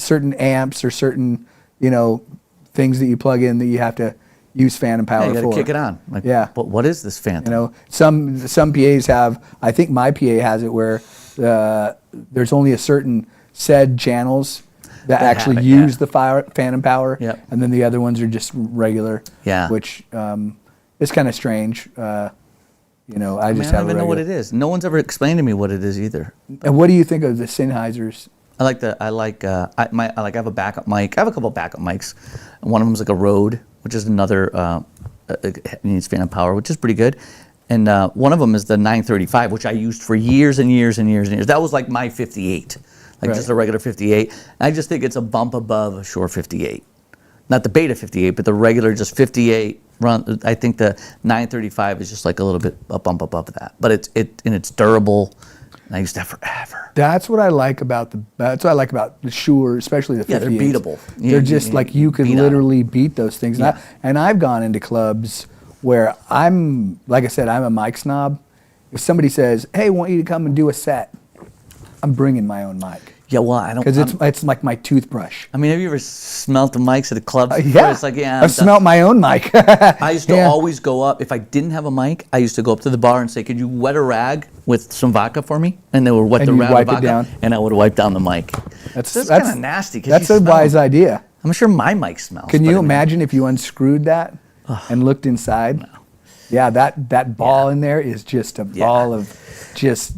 certain amps or certain things that you plug in that you have to use Phantom Power Yeah, you got for. to kick it on. Like, Yeah. But what is this Phantom? Some PAs have. I think my PA has it where there's only a certain said channels that actually have it, use the Phantom Power, Yep. and then the other ones are just regular. Yeah. Which is kind of strange. I just I have don't a even know what regular. it is. No one's ever explained to me what it is either. And what do you think of the Sennheisers? I have a backup mic. I have a couple backup mics. And one of them is like a Rode, which is another it needs Phantom Power, which is pretty good. And one of them is the 935, which I used for years and years and years and years. That was like my 58. like Right. just a regular 58. I just think it's a bump above a Shure 58. Not the Beta 58, but the regular just 58 run. I think the 935 is just like a little bit a bump above that. But it's durable. And I used to have forever. That's what I like about the Shure, especially the 58s. Yeah, they're beatable. They're just like you could beat 'em. literally beat those things. Yeah. And I've gone into clubs where like I said, I'm a mic snob. If somebody says, "Hey, I want you to come and do a set," I'm bringing my own mic Yeah, well, I don't. because it's like my toothbrush. I mean, have you ever smelt the mics at a club? before? Yeah, It's like, yeah. I've smelt my own mic. I used to Yeah. always go up, if I didn't have a mic, I used to go up to the bar and say, could you wet a rag with some vodka for me? And they would wet And the you'd rag wipe with it vodka, down. and I would wipe down the mic. That's kind of nasty. 'Cause That's you a smell wise them. idea. I'm sure my mic smells. Can but you I mean, imagine if you unscrewed that and looked inside? Yeah, that ball in there is just a ball of just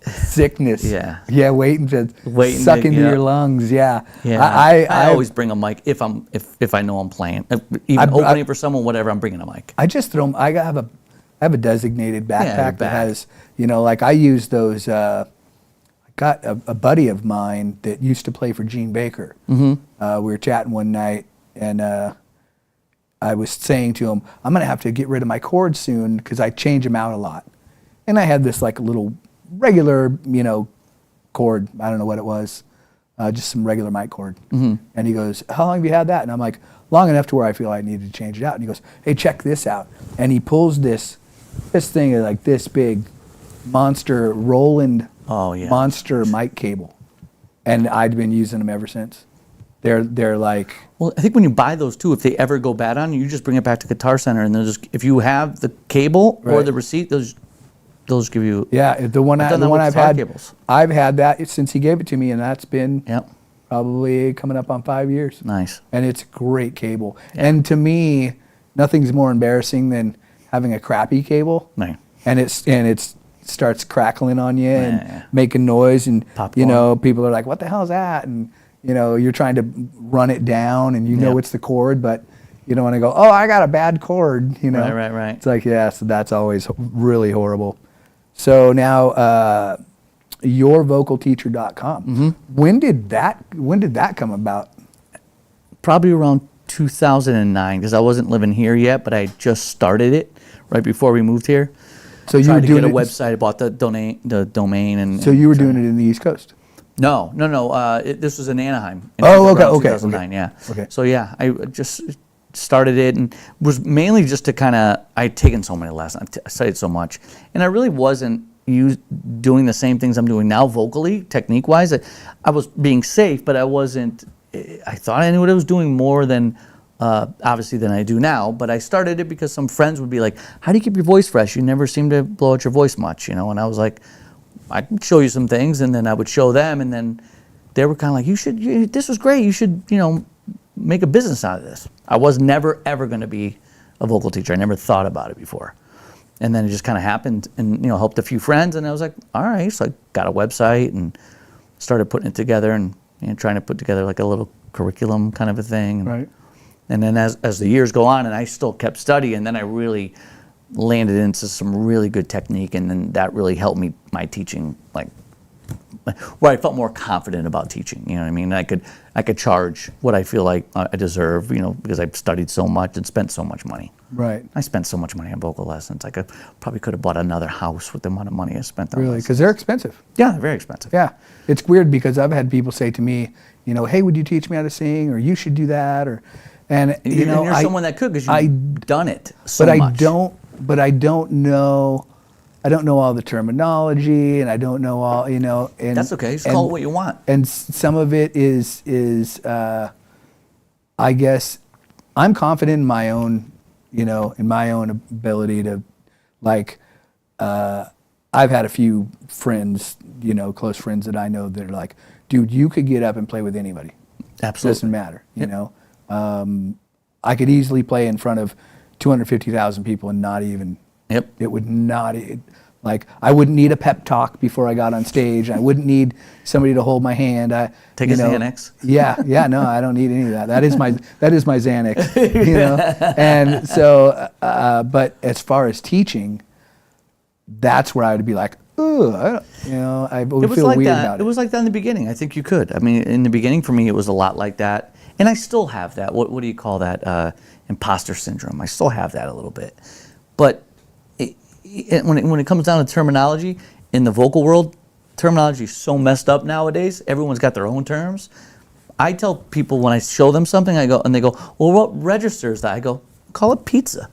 sickness. Yeah. Yeah, waiting to Waiting suck to- into yeah. your lungs. Yeah. Yeah, I always bring a mic if I know I'm playing. Even opening for someone, whatever, I'm bringing a mic. I just throw 'em- I have a designated your backpack that bag. has, like I use those. I got a buddy of mine that used to play for Gene Baker. We were chatting one night, and I was saying to him, I'm going to have to get rid of my cords soon because I change them out a lot. And I had this like little regular, cord. I don't know what it was, just some regular mic cord. And he goes, how long have you had that? And I'm like, long enough to where I feel I needed to change it out. And he goes, hey, check this out. And he pulls this thing is like this big monster Roland monster mic cable. And I'd been using them ever since. They're like, Well, I think when you buy those too, if they ever go bad on you, you just bring it back to Guitar Center, and they'll just, if you have the cable or Right. the receipt, those give you. yeah, the one I've done that the one with I've guitar had, cables. I've had that since he gave it to me, and that's been Yep. probably coming up on 5 years. Nice. And it's a great cable. And to me, nothing's more embarrassing than having a crappy cable, Right. and it starts crackling on you and Yeah. making noise, and Popcorn. people are like, "What the hell is that?" And you're trying to run it down, and Yep. it's the cord, but you don't want to go, "Oh, I got a bad cord." Right. It's like, yeah, so that's always really horrible. So now, yourvocalteacher.com. Mm-hmm. When did that come about? Probably around 2009, because I wasn't living here yet, but I just started it right before we moved here. So you Tried were to doing get a it. website. I bought the domain, and So you were doing it in the East Coast. No. This was in Anaheim. Oh, okay, around okay, 2009, okay. yeah. Okay. So yeah, I just started it, and was mainly just to kind of. I'd taken so many lessons, I studied so much, and I really wasn't doing the same things I'm doing now vocally, technique wise. I was being safe, but I wasn't. I thought I knew what I was doing more than. Obviously than I do now, but I started it because some friends would be like, how do you keep your voice fresh? You never seem to blow out your voice much, and I was like, I can show you some things, and then I would show them, and then they were kind of like, this was great, you should, make a business out of this. I was never, ever going to be a vocal teacher. I never thought about it before. And then it just kind of happened, and, helped a few friends, and I was like, all right, so I got a website and started putting it together, and trying to put together like a little curriculum kind of a thing. Right. And then as the years go on, and I still kept studying, and then I really landed into some really good technique, and then that really helped me my teaching, like where I felt more confident about teaching. You know what I mean? I could charge what I feel like I deserve, because I've studied so much and spent so much money. Right. I spent so much money on vocal lessons. I probably could have bought another house with the amount of money I spent on Really, lessons. because they're expensive. Yeah, they're very expensive. Yeah, it's weird because I've had people say to me, hey, would you teach me how to sing, or you should do that, and And you're someone that could, because you've done it so but much. I don't know all the terminology, and I don't know all, and That's okay. Just call it what you want. And some of it is I guess I'm confident in my own, in my own ability to, like, I've had a few friends, close friends that I know that are like, dude, you could get up and play with anybody. Absolutely. Doesn't matter, I could easily play in front of 250,000 people and not even. Yep. It would not, like, I wouldn't need a pep talk before I got on stage. I wouldn't need somebody to hold my hand. Take a Xanax. Yeah, no, I don't need any of that. That is my Xanax, And so, but as far as teaching, that's where I would be like, ooh, I would It was feel like weird that. about It it. was like that in the beginning. I think you could. I mean, in the beginning for me, it was a lot like that, and I still have that. What do you call that? Imposter syndrome. I still have that a little bit, but when it comes down to terminology in the vocal world, terminology is so messed up nowadays. Everyone's got their own terms. I tell people when I show them something, I go, and they go, "Well, what registers that?" I go, "Call it pizza.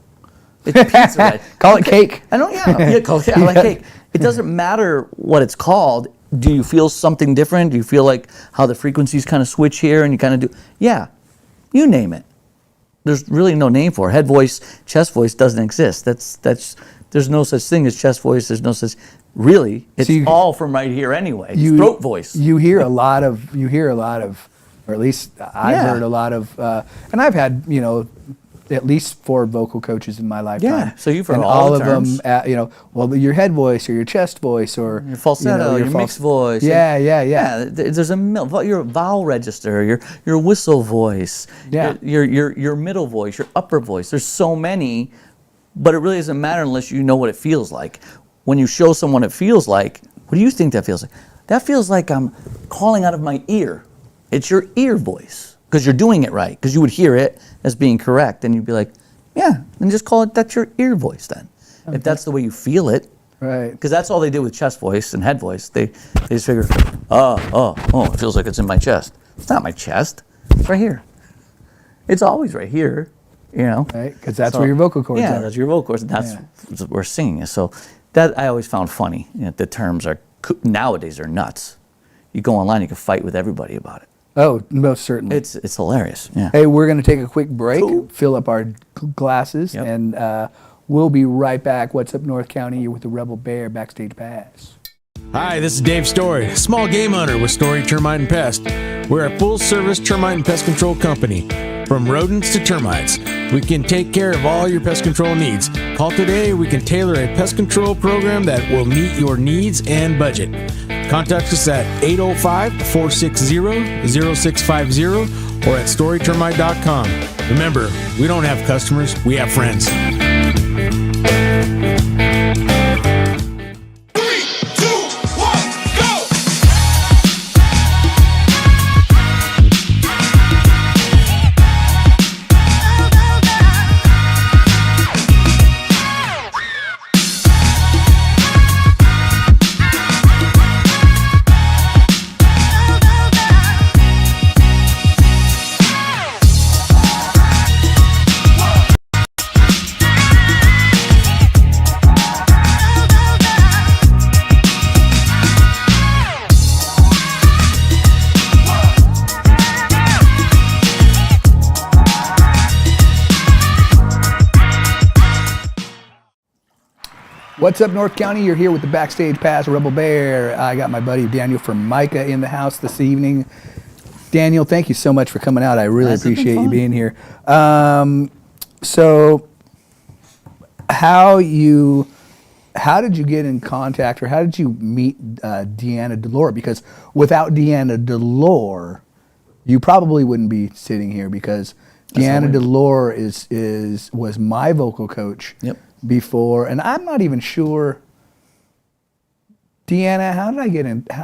It's pizza, right? Call it cake. I don't. Yeah, call it. I like cake. It doesn't matter what it's called. Do you feel something different? Do you feel like how the frequencies kind of switch here, and you kind of do? Yeah, you name it. There's really no name for it. Head voice, chest voice doesn't exist. That's. There's no such thing as chest voice. There's no such. Really, it's all from right here anyway. It's throat voice. You hear a lot of, or at least I've Yeah. heard a lot of, and I've had, at least 4 vocal coaches in my lifetime. Yeah, so you've heard and all the of terms. them, well, your head voice or your chest voice or Your falsetto, your mixed voice. Yeah. There's your vowel register, your whistle voice, Yeah. your middle voice, your upper voice. There's so many, but it really doesn't matter unless you know what it feels like. When you show someone what it feels like, what do you think that feels like? That feels like I'm calling out of my ear. It's your ear voice because you're doing it right, because you would hear it as being correct, and you'd be like, yeah, and just call it, that's your ear voice then. Okay. If that's the way you feel it. Right. Because that's all they do with chest voice and head voice. They just figure, oh, it feels like it's in my chest. It's not my chest. It's right here. It's always right here, Right, because that's where your vocal cords are. Yeah, that's your vocal cords, and that's where singing is. So that I always found funny. The terms are, nowadays, are nuts. You go online, you can fight with everybody about it. Oh, most certainly. It's hilarious. Yeah. Hey, we're going to take a quick break, Cool. fill up our glasses, Yep. and we'll be right back. What's up, North County? You're with the Rebel Bear Backstage Pass. Hi, this is Dave Story, small game hunter with Story Termite and Pest. We're a full-service termite and pest control company. From rodents to termites, we can take care of all your pest control needs. Call today, we can tailor a pest control program that will meet your needs and budget. Contact us at 805-460-0650 or at storytermite.com. Remember, we don't have customers, we have friends. What's up, North County? You're here with the Backstage Pass, Rebel Bear. I got my buddy Daniel Formica in the house this evening. Daniel, thank you so much for coming out. I really That's been appreciate you fun. being here. So, how did you get in contact, or how did you meet Deanna Delore? Because without Deanna Delore, you probably wouldn't be sitting here, because Deanna Delore was my vocal coach. Yep. Before, and I'm not even sure. Deanna, how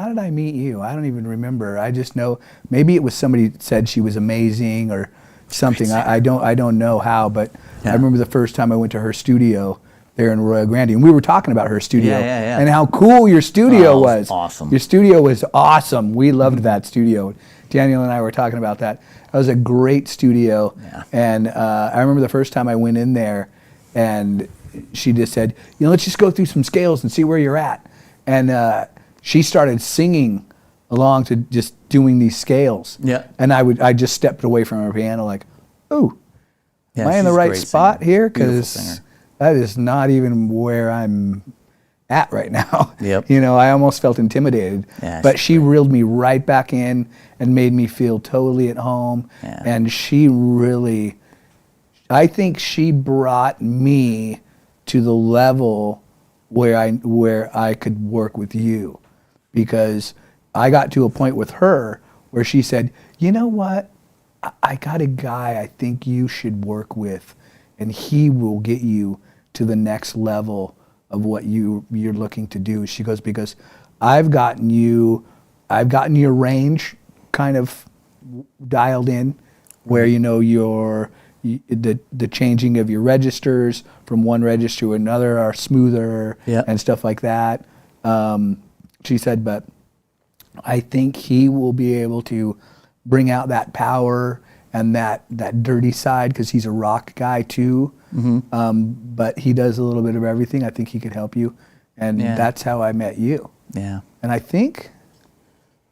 did I meet you? I don't even remember. I just know maybe it was somebody said she was amazing or something. I don't know how, but I remember the first time I went to her studio there in Royal Grande, and we were talking about her studio and how cool your studio was. Awesome. Your studio was awesome. We loved that studio. Daniel and I were talking about that. That was a great studio. Yeah. And I remember the first time I went in there, and she just said, let's just go through some scales and see where you're at. And she started singing along to just doing these scales. Yeah. And I just stepped away from her piano like, ooh, Yeah, am I in she's the a right great spot singer. here? Beautiful Because singer. that is not even where I'm at right now. Yep. I almost felt intimidated. Yeah, but she's she reeled me right back in and made me feel totally at home. Yeah. And she really, I think she brought me to the level where I could work with you, because I got to a point with her where she said, you know what, I got a guy I think you should work with, and he will get you to the next level what you're looking to do. She goes, because I've gotten your range kind of dialed in, where the changing of your registers from one register to another are smoother and stuff like that. She said, but I think he will be able to bring out that power and that dirty side, because he's a rock guy too. But he does a little bit of everything. I think he could help you, and that's how I met you. Yeah. And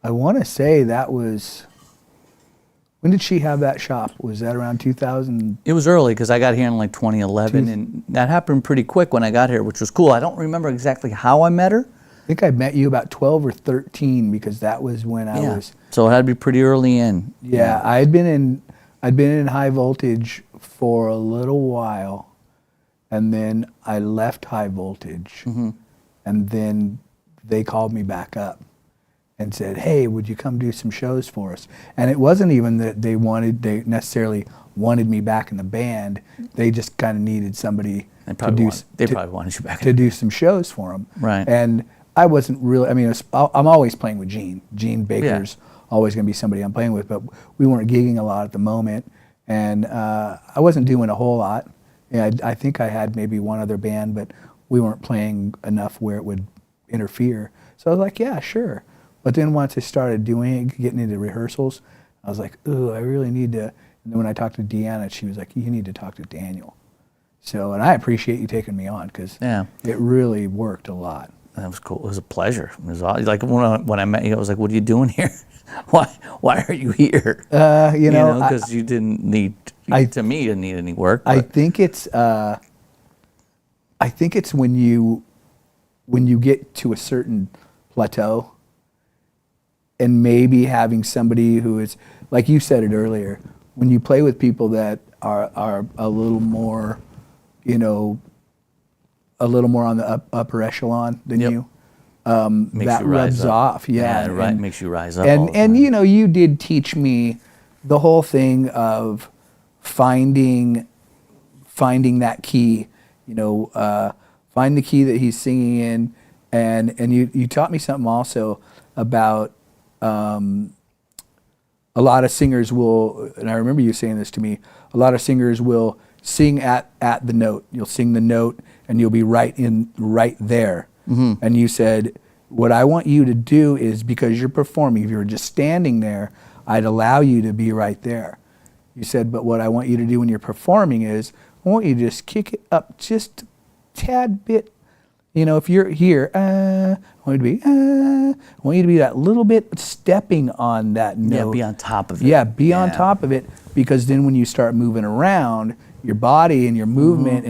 I want to say that was, when did she have that shop? Was that around 2000? It was early, because I got here in like 2011, and that happened pretty quick when I got here, which was cool. I don't remember exactly how I met her. I think I met you about 12 or 13, because that was when I was. So it had to be pretty early in. Yeah, I'd been in high voltage for a little while, and then I left high voltage, and then they called me back up and said, "Hey, would you come do some shows for us?" And it wasn't even that they necessarily wanted me back in the band. They just kind of needed somebody They probably wanted you back to do some shows for them. Right. And I wasn't really, I'm always playing with Gene. Gene Baker's always going to be somebody I'm playing with, but we weren't gigging a lot at the moment. And I wasn't doing a whole lot. Yeah, I think I had maybe one other band, but we weren't playing enough where it would interfere. So I was like, yeah, sure. But then once I started getting into rehearsals, I was like, ooh, I really need to. And then when I talked to Deanna, she was like, you need to talk to Daniel. So, and I appreciate you taking me on, because it really worked a lot. That was cool. It was a pleasure. It was like when I met you, I was like, "What are you doing here? Why are you here?" Because you didn't need. To me, you didn't need any work. I think it's when you get to a certain plateau, and maybe having somebody who is, like you said it earlier, when you play with people that are a little more, a little more on the upper echelon than you, that rubs off. Yeah, right. Makes you rise up. And you did teach me the whole thing of finding that key. Find the key that he's singing in, and you taught me something also about a lot of singers will, and I remember you saying this to me. A lot of singers will sing at the note. You'll sing the note, and you'll be right there. And you said, what I want you to do is, because you're performing, if you were just standing there, I'd allow you to be right there. You said, but what I want you to do when you're performing is, I want you to just kick it up just a tad bit. If you're here, I want you to be that little bit stepping on that note. Yeah, be on top of it. Yeah, be on top of it, because then when you start moving around, your body and your movement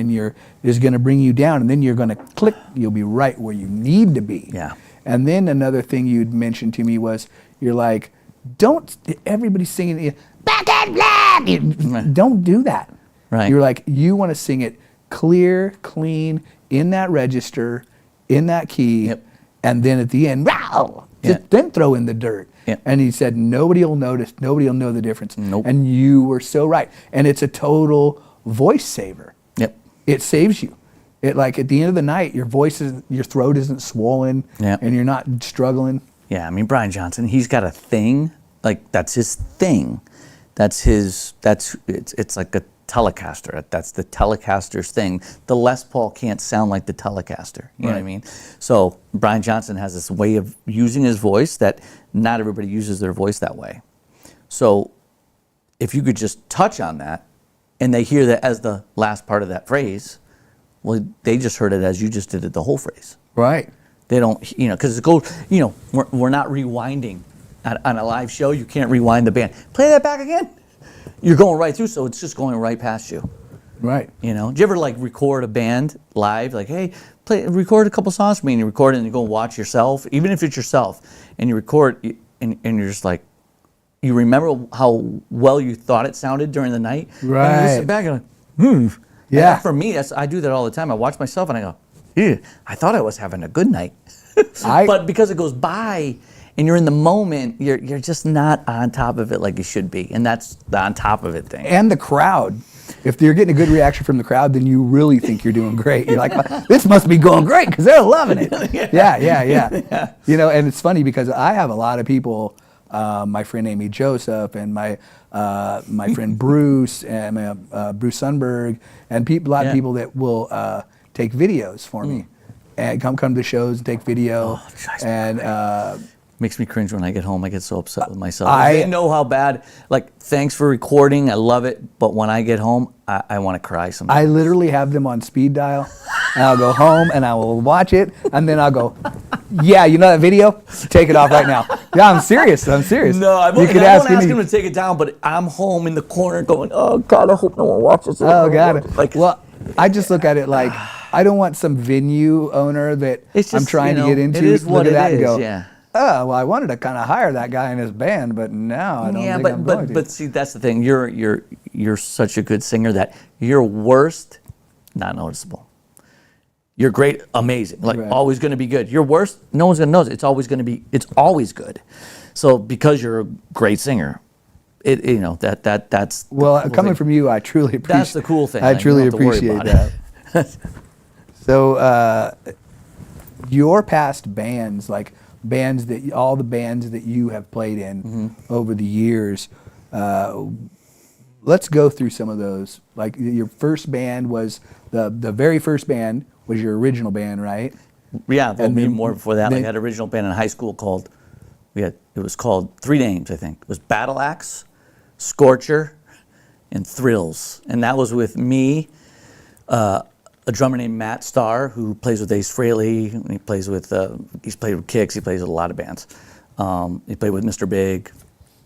is going to bring you down, and then you're going to click. You'll be right where you need to be. Yeah. And then another thing you'd mentioned to me was, you're like, everybody's singing back and blah. Don't do that. Right. You're like, you want to sing it clear, clean, in that register, in that key, and then at the end, then throw in the dirt. Yep. And he said, nobody will notice, nobody will know the difference. Nope. And you were so right. And it's a total voice saver. Yep. It saves you. Like at the end of the night, your throat isn't swollen, and you're not struggling. Yeah, Brian Johnson, he's got a thing, like that's his thing. It's like a Telecaster. That's the Telecaster's thing. The Les Paul can't sound like the Telecaster. You know what I mean? So Brian Johnson has this way of using his voice that not everybody uses their voice that way. So if you could just touch on that, and they hear that as the last part of that phrase, well, they just heard it as you just did it the whole phrase. Right. They don't, because it goes, we're not rewinding. On a live show, you can't rewind the band. Play that back again. You're going right through, so it's just going right past you. Right. Do you ever record a band live? Like, hey, record a couple songs for me, and you record it, and you go watch yourself, even if it's yourself, and you record, and you're just like, you remember how well you thought it sounded during the night. Right. And you sit back and like, Yeah. And for me, I do that all the time. I watch myself and I go, ew, I thought I was having a good night. But because it goes by and you're in the moment, you're just not on top of it like you should be. And that's the on top of it thing. And the crowd. if you're getting a good reaction from the crowd, then you really think you're doing great. You're like, this must be going great because they're loving it. Yeah. You know, and it's funny because I have a lot of people, my friend Amy Joseph and my friend Bruce and Bruce Sundberg and a lot of people that will take videos for me and come to the shows and take video. Makes me cringe when I get home. I get so upset with myself. They know how bad. Like, thanks for recording. I love it. But when I get home, I want to cry sometimes. I literally have them on speed dial, and I'll go home and I will watch it, and then I'll go, yeah, you know that video? Take it off right now. Yeah, I'm serious. No, I won't ask him to take it down, but I'm home in the corner going, oh God, I hope no one watches it. Oh God. Well, I just look at it like I don't want some venue owner that I'm trying to get into. Look at that and go, oh, well, I wanted to kind of hire that guy in his band, but now I don't think I'm going to. But see, that's the thing. You're such a good singer that your worst, not noticeable. You're great, amazing, always going to be good. Your worst, no one's going to notice. It's always good. So because you're a great singer, that's well, coming from you, I truly appreciate. That's the cool thing. I truly appreciate that. So, your past bands, like all the bands that you have played in over the years, let's go through some of those. Like your first band was the very first band was your original band, right? Yeah, and maybe more before that. I had an original band in high school it was called 3 names, I think. It was Battle Axe, Scorcher, and Thrills. And that was with me, a drummer named Matt Starr, who plays with Ace Frehley. And he plays with, he's played with Kicks. He plays with a lot of bands. He played with Mr. Big.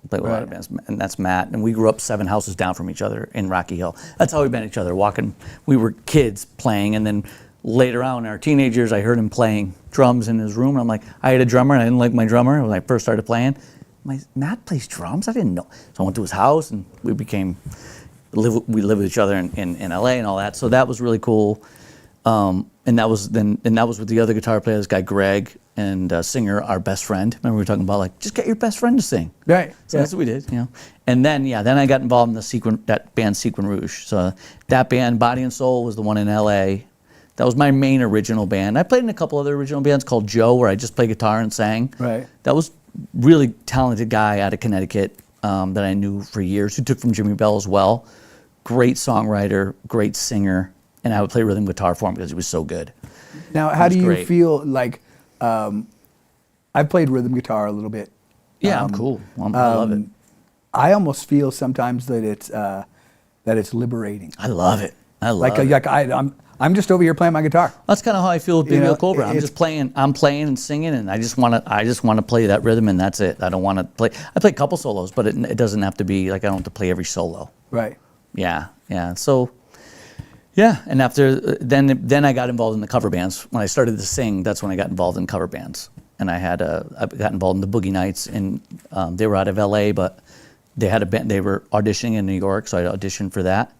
He played with a lot of bands, and that's Matt. And we grew up 7 houses down from each other in Rocky Hill. That's how we met each other, walking. We were kids playing, and then later on, in our teenagers, I heard him playing drums in his room. And I'm like, I had a drummer, and I didn't like my drummer when I first started playing. Matt plays drums? I didn't know. So I went to his house, and we lived with each other in LA and all that. So that was really cool. And that was with the other guitar player, this guy Greg, and singer, our best friend. Remember we were talking about like, just get your best friend to sing. Right. So that's what we did, And then I got involved in that band Sequin Rouge. So that band, Body and Soul, was the one in LA. That was my main original band. I played in a couple other original bands called Joe, where I just played guitar and sang. Right. That was really talented guy out of Connecticut that I knew for years, who took from Jimmy Bell as well. Great songwriter, great singer, and I would play rhythm guitar for him because he was so good. Now, how do you feel like, I've played rhythm guitar a little bit. Yeah, I'm cool. I love it. I almost feel sometimes that it's liberating. I love it. I'm just over here playing my guitar. That's kind of how I feel with Big Wheel Cobra. I'm just playing. I'm playing and singing, and I just want to play that rhythm, and that's it. I don't want to play. I play a couple solos, but it doesn't have to be like I don't have to play every solo. Right. Yeah. So, yeah. And after then I got involved in the cover bands. When I started to sing, that's when I got involved in cover bands, and I got involved in the Boogie Nights, and they were out of LA, but they had a band. They were auditioning in New York, so I auditioned for that.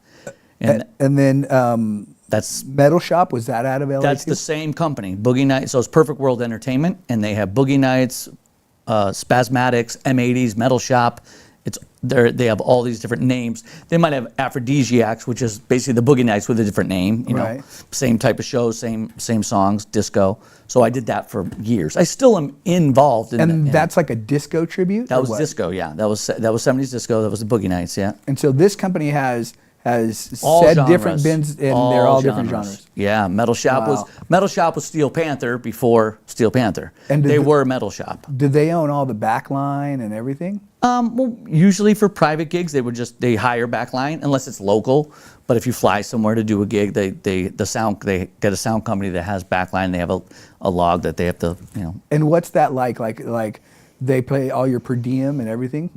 And then. That's Metal Shop, was that out of LA? That's the same company, Boogie Nights. So it's Perfect World Entertainment, and they have Boogie Nights, Spasmatics, M80s, Metal Shop. They have all these different names. They might have Aphrodisiacs, which is basically the Boogie Nights with a different name. Same type of shows, same songs, disco. So I did that for years. I still am involved in. And that's like a disco tribute. That was disco, yeah. That was 70s disco. That was the Boogie Nights, yeah. And so this company has all said genres. Different bins, and they're all different genres. Yeah, Metal Shop was Steel Panther before Steel Panther. And they were Metal Shop. Did they own all the backline and everything? Well, usually for private gigs, they hire backline unless it's local. But if you fly somewhere to do a gig, they get a sound company that has backline. They have a log that they have to. And what's that like? Like they pay all your per diem and everything?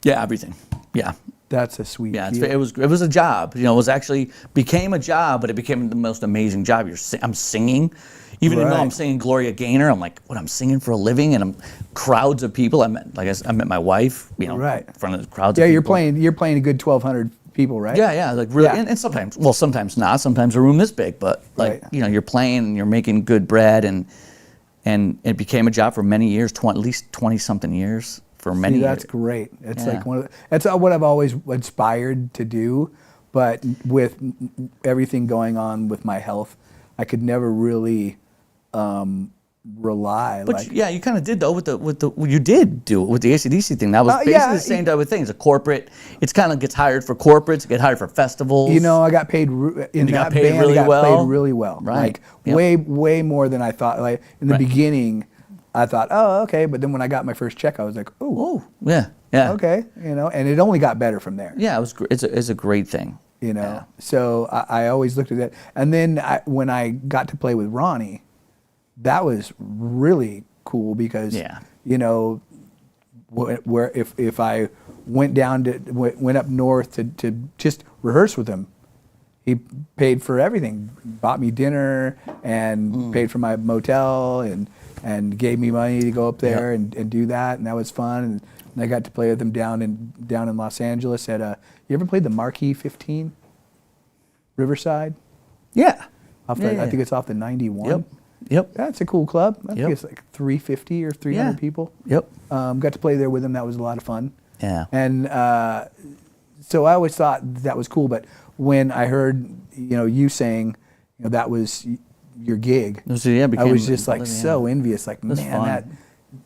Yeah, everything. Yeah. That's a sweet deal. It was a job. It was actually became a job, but it became the most amazing job. I'm singing, even though I'm singing Gloria Gaynor. I'm like, what? I'm singing for a living, and I'm crowds of people. I met my wife, in front of crowds. Yeah, of people. you're playing a good 1,200 people, right? Yeah, like really, and sometimes not. Sometimes a room this big, but you're playing and you're making good bread, and it became a job for many years, at least 20-something years. For many that's years. Great. It's like that's what I've always aspired to do, but with everything going on with my health, I could never really rely. But yeah, you kind of did though with the you did do it with the AC/DC thing. That was basically yeah, the same type of thing. It's a corporate. It's kind of gets hired for corporates. Get hired for festivals. You know, I got paid in you got that paid band. really I got well? paid really well, Right. like Yep. way more than I thought. Like in the Right. beginning, I thought, oh, okay, but then when I got my first check, I was like, oh, Oh, yeah. okay, and it only got better from there. Yeah, it was. It's a great thing. Yeah. So I always looked at that, and then when I got to play with Ronnie, that was really cool because Yeah. where if I went down to went up north to just rehearse with him, he paid for everything, bought me dinner and paid for my motel and gave me money to go up there and do that, and that was fun. And I got to play with him down in Los Angeles at you ever played the Marquee 15 Riverside? Yeah. I think it's off the 91. Yep. That's a cool club. I think Yep. it's like 350 or 300 people. Yep. Got to play there with him. That was a lot of fun. Yeah. And so I always thought that was cool. But when I heard you saying that was your gig, So, yeah, I was became- just like so envious. Like, That's man, fun.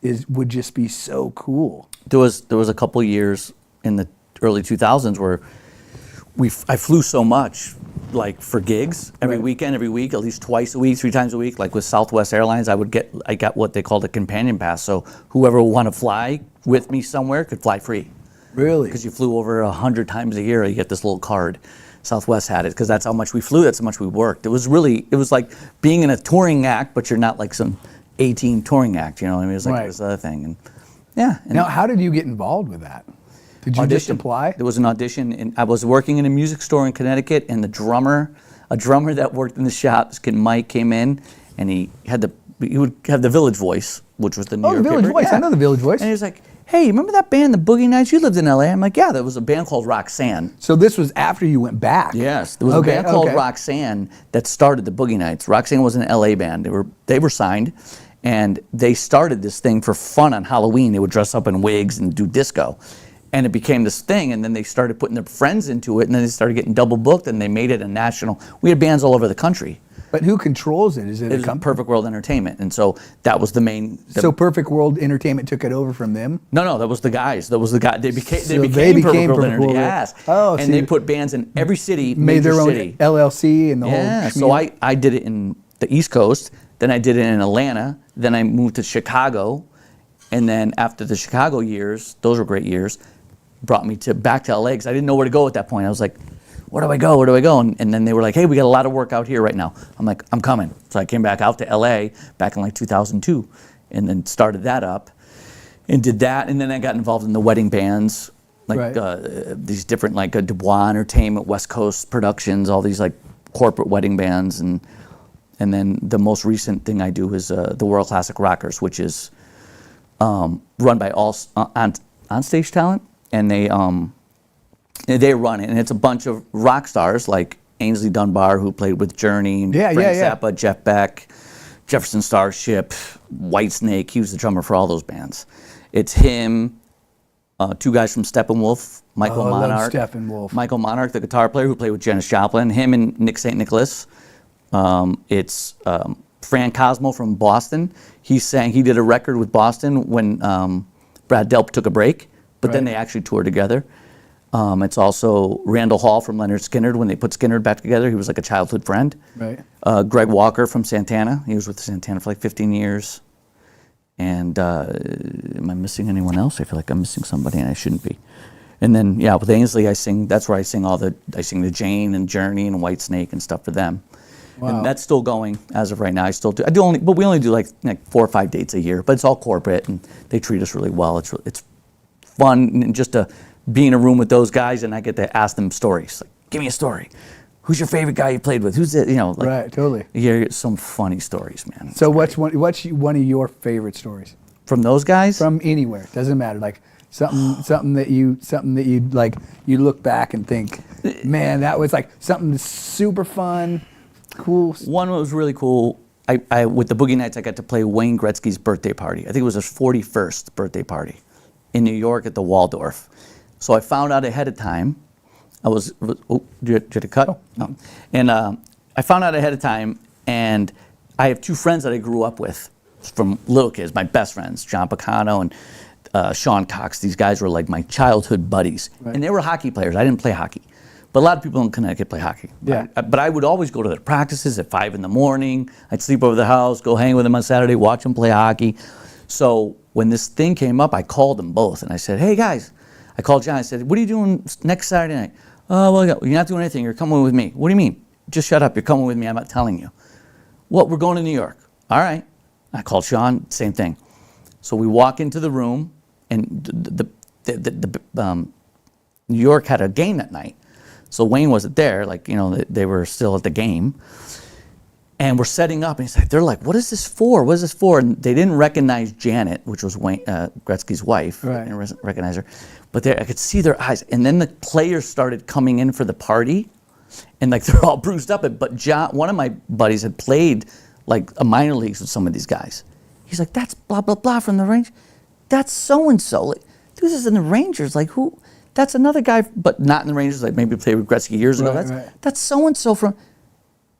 that would just be so cool. There was a couple years in the early 2000s where I flew so much, like for gigs every Right. weekend, every week, at least twice a week, 3 times a week. Like with Southwest Airlines, I got what they called a companion pass. So whoever would want to fly with me somewhere could fly free. Really? Because you flew over 100 times a year, you get this little card. Southwest had it because that's how much we flew. That's how much we worked. It was like being in a touring act, but you're not like some 18 touring act. You know what I mean? It was like Right. this other thing. And yeah. And Now, how did you get involved with that? Did you just apply? There was an audition, and I was working in a music store in Connecticut, and a drummer that worked in the shop, this kid Mike, came in, and he would have the Village Voice, which was the New Oh, the York Village paper. Voice. I know the Village Voice. And he was like, "Hey, remember that band, the Boogie Nights? You lived in LA." I'm like, "Yeah, there was a band called Roxanne." So this was after you went back. Yes, there was a band called Roxanne that started the Boogie Nights. Roxanne was an LA band. They were signed, and they started this thing for fun on Halloween. They would dress up in wigs and do disco. And it became this thing, and then they started putting their friends into it, and then they started getting double booked, and they made it a national. We had bands all over the country. But who controls it? Is it It was Perfect World Entertainment, and so that was the main. So Perfect World Entertainment took it over from them? No, that was the guys. That was the guy. They became So Perfect World Entertainment. Yes. Oh, and so they you put bands in every city, made major their own city. LLC and the Yeah, whole. so schmear? I did it in the East Coast, then I did it in Atlanta, then I moved to Chicago, and then after the Chicago years, those were great years, brought me back to LA because I didn't know where to go at that point. I was like, where do I go? Where do I go? And then they were like, hey, we got a lot of work out here right now. I'm like, I'm coming. So I came back out to LA back in like 2002 and then started that up and did that. And then I got involved in the wedding bands, like Right. these different like Dubois Entertainment, West Coast Productions, all these like corporate wedding bands. And then the most recent thing I do is the World Classic Rockers, which is run by all on-stage talent. And they run it, and it's a bunch of rock stars like Ainsley Dunbar, who played with Journey, and Frank Zappa, Jeff Beck, Jefferson Starship, Whitesnake. He was the drummer for all those bands. It's him, 2 guys from Steppenwolf, Michael I love Monarch. Steppenwolf. Michael Monarch, the guitar player who played with Janis Joplin. Him and Nick St. Nicholas. It's Fran Cosmo from Boston. He did a record with Boston when Brad Delp took a break. But then Right. they actually toured together. It's also Randall Hall from Leonard Skinner. When they put Skinner back together, he was like a childhood friend. Right. Greg Walker from Santana. He was with Santana for like 15 years. And am I missing anyone else? I feel like I'm missing somebody, and I shouldn't be. And then with Ainsley, I sing. That's where I sing the Jane and Journey and Whitesnake and stuff for them. Wow. And that's still going as of right now. I do only, but we only do like 4 or 5 dates a year. But it's all corporate, and they treat us really well. It's fun and just to be in a room with those guys, and I get to ask them stories. Like, give me a story. Who's your favorite guy you played with? Who's it? Right, totally. You hear some funny stories, man. So what's one of your favorite stories From those guys? from anywhere? Doesn't matter. Like something that you like. You look back and think, man, that was like something super fun, cool. One was really cool. I with the Boogie Nights, I got to play Wayne Gretzky's birthday party. I think it was his 41st birthday party in New York at the Waldorf. So I found out ahead of time. Did it cut? No. And I found out ahead of time, and I have 2 friends that I grew up with from little kids, my best friends, John Picano and Sean Cox. These guys were like my childhood buddies. Right. And they were hockey players. I didn't play hockey. But a lot of people in Connecticut play hockey. Yeah. But I would always go to their practices at 5 in the morning. I'd sleep over the house, go hang with them on Saturday, watch them play hockey. So when this thing came up, I called them both. And I said, hey, guys. I called John. I said, what are you doing next Saturday night? Oh, well, you're not doing anything. You're coming with me. What do you mean? Just shut up. You're coming with me. I'm not telling you. What? We're going to New York. All right. I called Sean. Same thing. So we walk into the room, and New York had a game that night. So Wayne wasn't there. Like, you know, they were still at the game. And we're setting up, and they're like, what is this for? What is this for? And they didn't recognize Janet, which was Wayne, Gretzky's wife. Right. They didn't recognize her. But I could see their eyes. And then the players started coming in for the party, and like they're all bruised up. But John, one of my buddies, had played like a minor leagues with some of these guys. He's like, that's blah, blah, blah from the Rangers. That's so-and-so. Like, this is in the Rangers. Like, who? That's another guy, but not in the Rangers. Like, maybe played with Gretzky years ago. That's so-and-so from...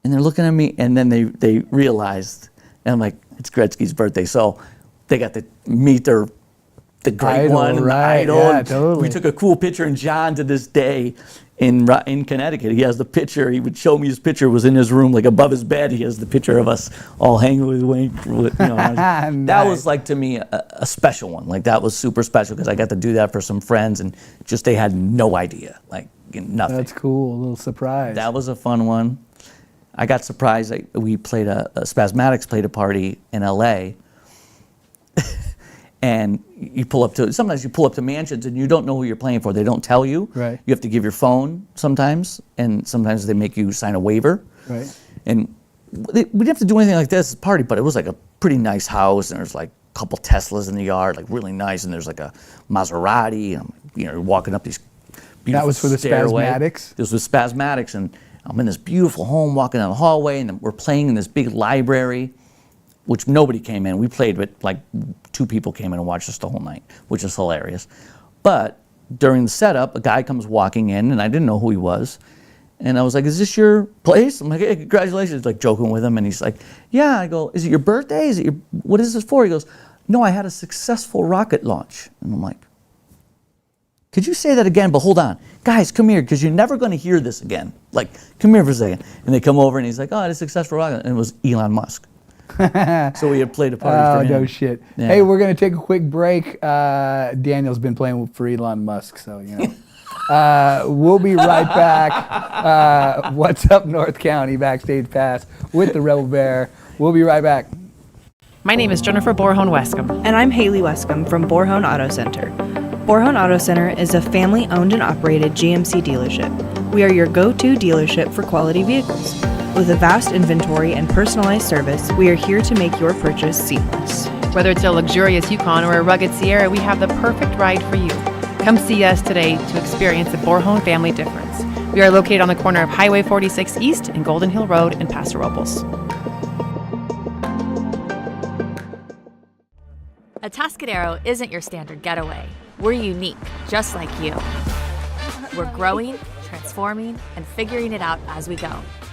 And they're looking at me, and then they realized, and I'm like, it's Gretzky's birthday. So they got to meet the great idol, one, right. the idol. Yeah, totally. We took a cool picture, and John, to this day, in Connecticut, he has the picture. He would show me his picture. It was in his room, like above his bed. He has the picture of us all hanging with Wayne. You know, Nice. That was, like, to me, a special one. Like, that was super special because I got to do that for some friends, and just they had no idea, like, nothing. That's cool. A little surprise. That was a fun one. I got surprised. We played Spasmatics played a party in LA, and sometimes you pull up to mansions and you don't know who you're playing for. They don't tell you. Right. You have to give your phone sometimes, and sometimes they make you sign a waiver. Right. And we didn't have to do anything like this party, but it was like a pretty nice house, and there's like a couple Teslas in the yard, like really nice, and there's like a Maserati, and you're walking up these beautiful That was for the stairway. Spasmatics? This was Spasmatics, and I'm in this beautiful home walking down the hallway, and we're playing in this big library, which nobody came in. We played with, like, 2 people came in and watched us the whole night, which is hilarious. But during the setup, a guy comes walking in, and I didn't know who he was. And I was like, is this your place? I'm like, hey, congratulations, like joking with him. And he's like, yeah. I go, is it your birthday? What is this for? He goes, no, I had a successful rocket launch. And I'm like, could you say that again? But hold on. Guys, come here, because you're never going to hear this again. Like, come here for a second. And they come over, and he's like, oh, I had a successful rocket. And it was Elon Musk. So we had played a party for him. Oh, no shit. Yeah. Hey, we're going to take a quick break. Daniel's been playing for Elon Musk, so, you know. We'll be right back. What's Up North County Backstage Pass with the Rebel Bear. We'll be right back. My name is Jennifer Borhone Wescombe. And I'm Haley Wescombe from Borhone Auto Center. Borhone Auto Center is a family-owned and operated GMC dealership. We are your go-to dealership for quality vehicles. With a vast inventory and personalized service, we are here to make your purchase seamless. Whether it's a luxurious Yukon or a rugged Sierra, we have the perfect ride for you. Come see us today to experience the Borhone family difference. We are located on the corner of Highway 46 East and Golden Hill Road in Paso Robles. Atascadero isn't your standard getaway. We're unique, just like you. We're growing, transforming, and figuring it out as we go.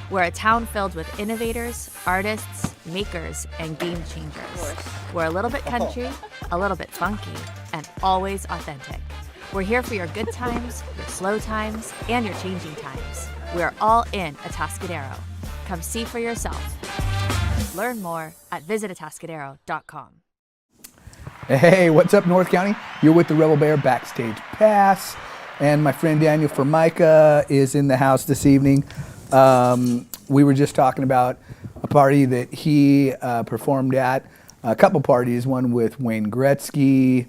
We're a town filled with innovators, artists, makers, and game changers. We're a little bit country, a little bit funky, and always authentic. We're here for your good times, your slow times, and your changing times. We're all in Atascadero. Come see for yourself. Learn more at visitatascadero.com. Hey, what's up, North County? You're with the Rebel Bear Backstage Pass, and my friend Daniel Formica is in the house this evening. We were just talking about a party that he performed at, a couple parties, one with Wayne Gretzky,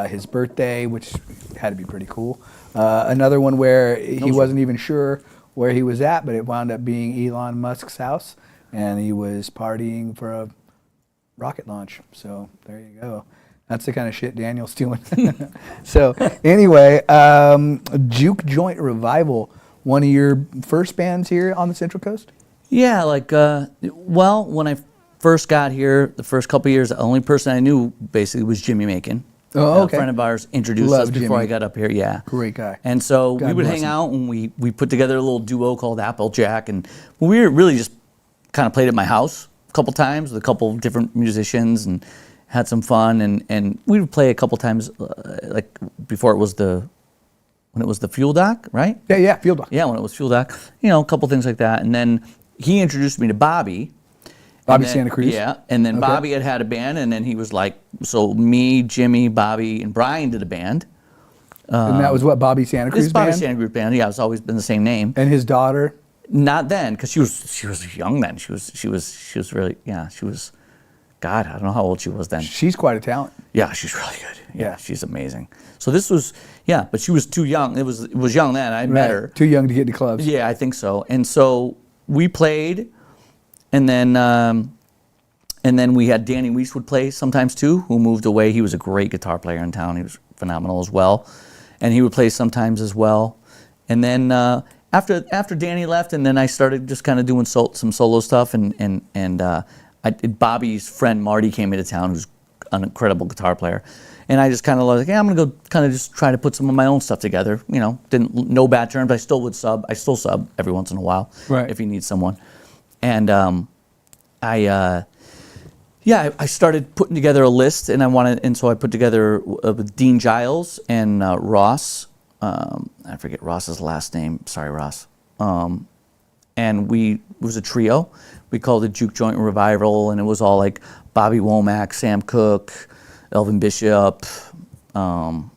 his birthday, which had to be pretty cool. Another one where he wasn't even sure where he was at, but it wound up being Elon Musk's house, and he was partying for a rocket launch. So there you go. That's the kind of shit Daniel's doing. So anyway, Juke Joint Revival, one of your first bands here on the Central Coast? Yeah, like, well, when I first got here, the first couple of years, the only person I knew basically was Jimmy Macon. Oh, okay. A friend of ours introduced Love us before Jimmy. I got up here. Yeah. Great guy. And so God we would bless hang him. out, and we put together a little duo called Applejack, and we were really just kind of played at my house a couple times with a couple of different musicians and had some fun, and we would play a couple times like before when it was the Fuel Dock, right? Yeah, Field Dock. Yeah, when it was Fuel Dock, a couple things like that, and then he introduced me to Bobby. Bobby And then- Santa Cruz? Yeah, and then Okay. Bobby had a band, and then he was like, so me, Jimmy, Bobby, and Brian did a band. And that was what, Bobby Santa Cruz It's Bobby band? Santa Cruz band. Yeah, it's always been the same name. And his daughter? Not then, because she was young then. She was really, she was. God, I don't know how old she was then. She's quite a talent. Yeah, she's really good. Yeah, Yeah. she's amazing. So this was, but she was too young. It was young then. I met her. Too young to get into clubs. Yeah, I think so. And so we played, and then we had Danny Weiss would play sometimes too, who moved away. He was a great guitar player in town. He was phenomenal as well, and he would play sometimes as well. And then after Danny left, and then I started just kind of doing some solo stuff, and Bobby's friend Marty came into town, who's an incredible guitar player. And I just kind of like, I'm gonna go kind of just try to put some of my own stuff together. No bad terms. I still would sub. I still sub every once in a while Right. if he needs someone. And I started putting together a list, and so I put together with Dean Giles and Ross. I forget Ross's last name. Sorry, Ross. And it was a trio. We called it Juke Joint Revival, and it was all like Bobby Womack, Sam Cooke, Elvin Bishop, Marvin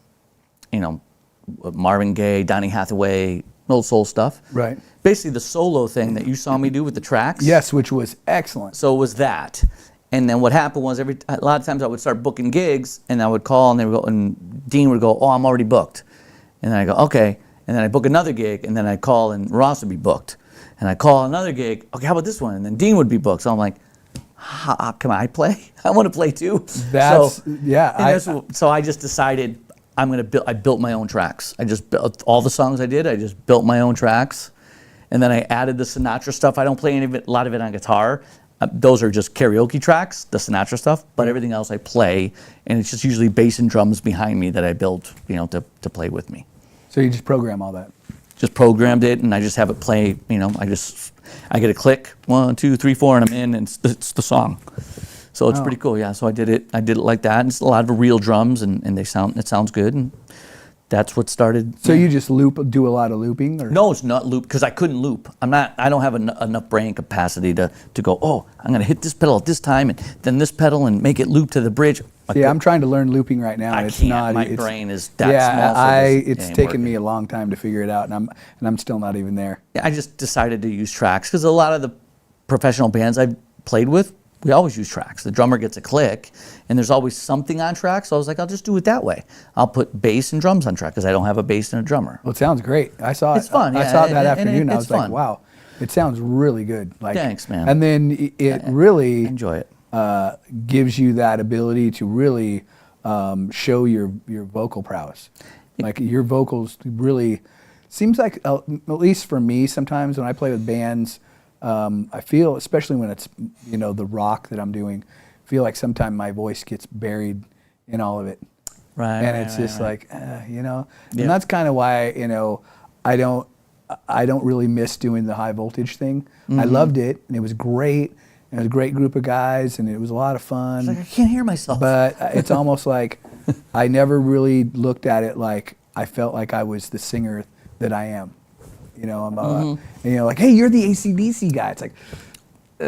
Gaye, Donny Hathaway, old soul stuff. Right. Basically the solo thing that you saw me do with the tracks. Yes, which was excellent. So it was that. And then what happened was a lot of times I would start booking gigs, and I would call, and they would go, and Dean would go, I'm already booked. And then I go, okay. And then I book another gig, and then I call, and Ross would be booked. And I call another gig, okay, how about this one? And then Dean would be booked. So I'm like, can I play? I want to play too. So I just decided I built my own tracks. I just built all the songs I did. I just built my own tracks, and then I added the Sinatra stuff. I don't play a lot of it on guitar. Those are just karaoke tracks, the Sinatra stuff. But everything else I play, and it's just usually bass and drums behind me that I built, to play with me. So you just program all that? Just programmed it, and I just have it play. I get a click, 1, 2, 3, 4, and I'm in, and it's the song. So it's pretty cool. Yeah. So I did it like that. And it's a lot of real drums, and it sounds good, and that's what started. So you just do a lot of looping, or? No, it's not loop, because I couldn't loop. I don't have enough brain capacity to go, I'm gonna hit this pedal at this time, and then this pedal, and make it loop to the bridge. Yeah, I'm trying to learn looping right now. I It's can't. not. My brain is that small. So it's taken me a long time to figure it out, and I'm still not even there. I just decided to use tracks, because a lot of the professional bands I've played with, we always use tracks. The drummer gets a click, and there's always something on track. So I was like, I'll just do it that way. I'll put bass and drums on track, because I don't have a bass and a drummer. Well, it sounds great. I saw it. It's fun. I Yeah, saw it that and afternoon. I it's was like, fun. wow, it sounds really good. Like, Thanks, man. And then it really Enjoy it. gives you that ability to really show your vocal prowess. Like your vocals really seems like, at least for me, sometimes when I play with bands, I feel, especially when it's the rock that I'm doing, feel like sometimes my voice gets buried in all of it. Right. And it's just like, and that's kind of why I don't really miss doing the high voltage thing. I loved it, and it was great. And it was a great group of guys, and it was a lot of fun. It's like, I can't hear myself. But it's almost like I never really looked at it like I felt like I was the singer that I am. I'm like, hey, you're the AC/DC guy. It's like,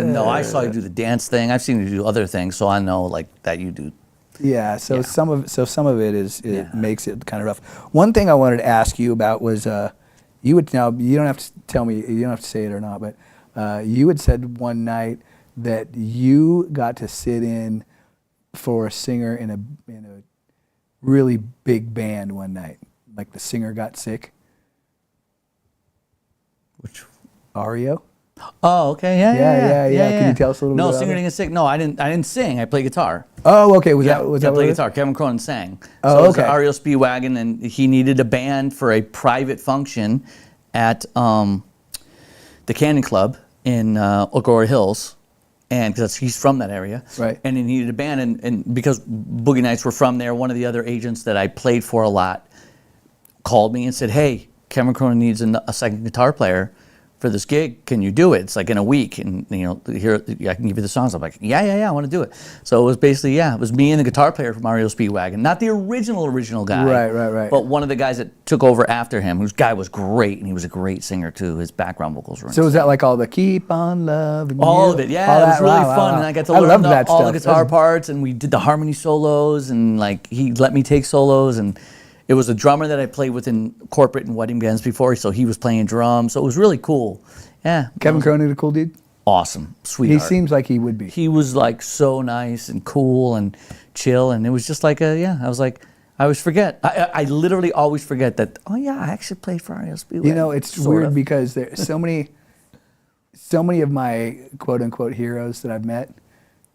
No, I saw you do the dance thing. I've seen you do other things, so I know like that you do. yeah. So some of it makes it kind of rough. One thing I wanted to ask you about was you don't have to tell me, you don't have to say it or not, but you had said one night that you got to sit in for a singer in a really big band one night. Like the singer got sick. Which? Ario? Oh, okay, yeah. Can you tell us a little bit No, about singer it? didn't sing. No, I didn't sing. I played guitar. Oh, okay. Was that I what played it guitar. Kevin Cronin sang. Oh, So it was okay. Ario Speedwagon, and he needed a band for a private function at the Canyon Club in Agoura Hills. and because he's from that area, Right. and he needed a band, and because Boogie Nights were from there, one of the other agents that I played for a lot called me and said, "Hey, Kevin Cronin needs a second guitar player for this gig. Can you do it? It's like in a week, and here I can give you the songs." I'm like, yeah, I want to do it. So it was basically, it was me and the guitar player from Mario Speedwagon, not the original guy, Right. but one of the guys that took over after him, whose guy was great, and he was a great singer too. His background vocals were So was that like all the keep on loving all you? of it, yeah. All It was that? really Wow, fun, wow. and I got to I learn love that all the stuff. guitar parts, and we did the harmony solos, and like he let me take solos, and it was a drummer that I played with in corporate and wedding bands before, so he was playing drums, so it was really cool. Yeah, Kevin Cronin, a cool dude? awesome, sweetheart. He seems like he would be. He was like so nice and cool and chill, and it was just like I was like, I always forget. I literally always forget that. Oh yeah, I actually played for Mario Speedwagon. It's sort weird of. because there's so many of my quote unquote heroes that I've met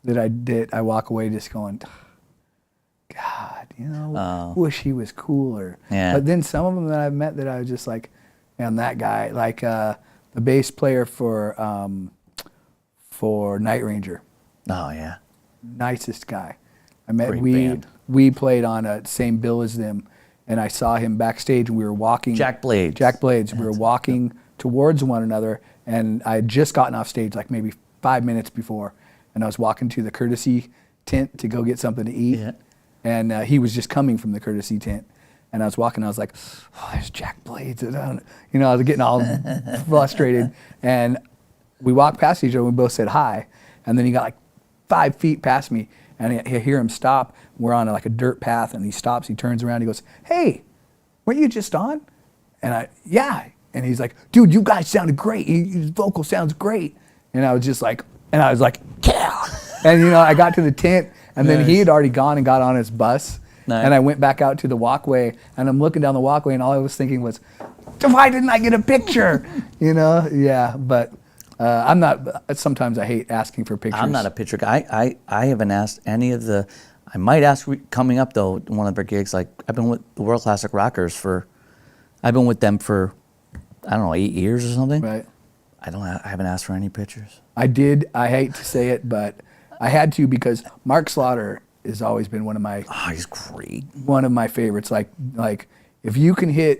that I walk away just going, God, wish he was cooler. Yeah. But then some of them that I've met that I was just like, man, that guy, like the bass player for Night Ranger, Oh yeah. nicest guy. I met Great band. we played on a same bill as them, and I saw him backstage, and we were walking. Jack Blades. Jack Blades. We were walking towards one another, and I had just gotten off stage like maybe 5 minutes before, and I was walking to the courtesy tent to go get something to eat, Yeah. and he was just coming from the courtesy tent. And I was walking, I was like, oh, there's Jack Blades. I was getting all frustrated. And we walked past each other, and we both said hi. And then he got like 5 feet past me, and I hear him stop. We're on like a dirt path, and he stops, he turns around, he goes, hey, weren't you just on? And yeah. And he's like, dude, you guys sounded great. His vocal sounds great. And I was just like, yeah. And I got to the tent, and then he had already gone and got on his bus. Nice. And I went back out to the walkway, and I'm looking down the walkway, and all I was thinking was, why didn't I get a picture? Yeah, but I'm not, sometimes I hate asking for pictures. I'm not a picture guy. I haven't asked any of the. I might ask coming up though. One of their gigs, like I've been with the World Classic Rockers I've been with them for, I don't know, 8 years or something. Right. I haven't asked for any pictures. I did, I hate to say it, but I had to because Mark Slaughter has always been one of my He's great. favorites. Like if you can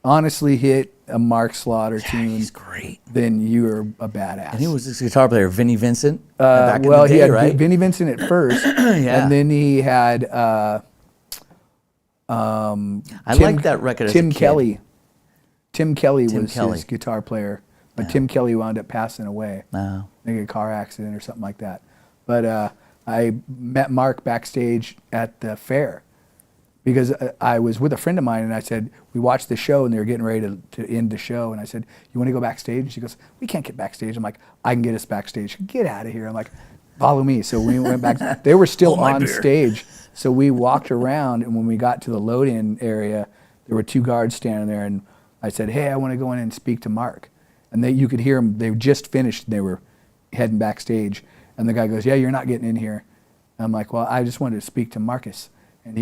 honestly hit a Mark Slaughter tune, He's great. then you're a badass. And he was this guitar player, Vinnie Vincent. Back in the he day, had right? Vinnie Vincent at first, Yeah. and then he had I liked that record as a Tim kid. Kelly. Tim Kelly Tim was Kelly. his guitar player, but Tim Kelly wound up passing away. No. Maybe a car accident or something like that. But I met Mark backstage at the fair because I was with a friend of mine, and I said, we watched the show and they were getting ready to end the show, and I said, you want to go backstage? And she goes, we can't get backstage. I'm like, I can get us backstage. Get out of here. I'm like, follow me. So we went back. They were still Hold my on beer. stage. So we walked around, and when we got to the load-in area, there were 2 guards standing there, and I said, hey, I want to go in and speak to Mark. And you could hear them. They just finished, and they were heading backstage. And the guy goes, yeah, you're not getting in here. And I'm like, well, I just wanted to speak to Marcus. And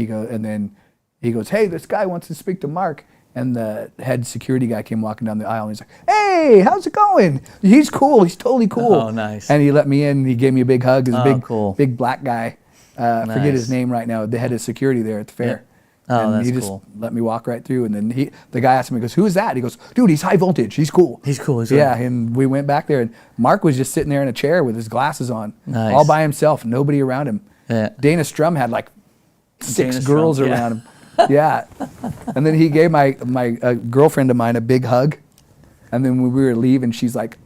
then he goes, hey, this guy wants to speak to Mark. And the head security guy came walking down the aisle, and he's like, hey, how's it going? He's cool. He's totally cool. Oh, nice. And he let me in, and he gave me a big hug. He's a Cool. big black guy. Forget Nice. his name right now. The head of security there at the fair. Yeah. Oh, and that's he just cool. let me walk right through. And then the guy asked me, he goes, who is that? He goes, dude, he's high voltage. He's cool. He's cool. Yeah, and we went back there, and Mark was just sitting there in a chair with his glasses on, Nice. all by himself, nobody around him. Yeah. Dana Strum had like 6 Dana girls Strum, yeah. around him. Yeah. And then he gave my girlfriend of mine a big hug. And then when we were leaving, she's like,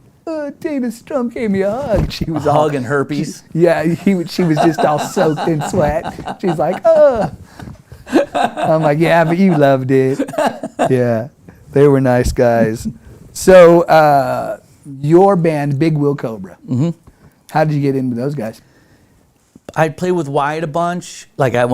Dana Strum gave me a hug. She was all Hug and herpes. Yeah, she was just all soaked in sweat. She's like, I'm like, yeah, but you loved it. Yeah, they were nice guys. So your band, Big Will Cobra. Mm-hmm. How did you get in with those guys? I played with Wyatt a bunch. Like I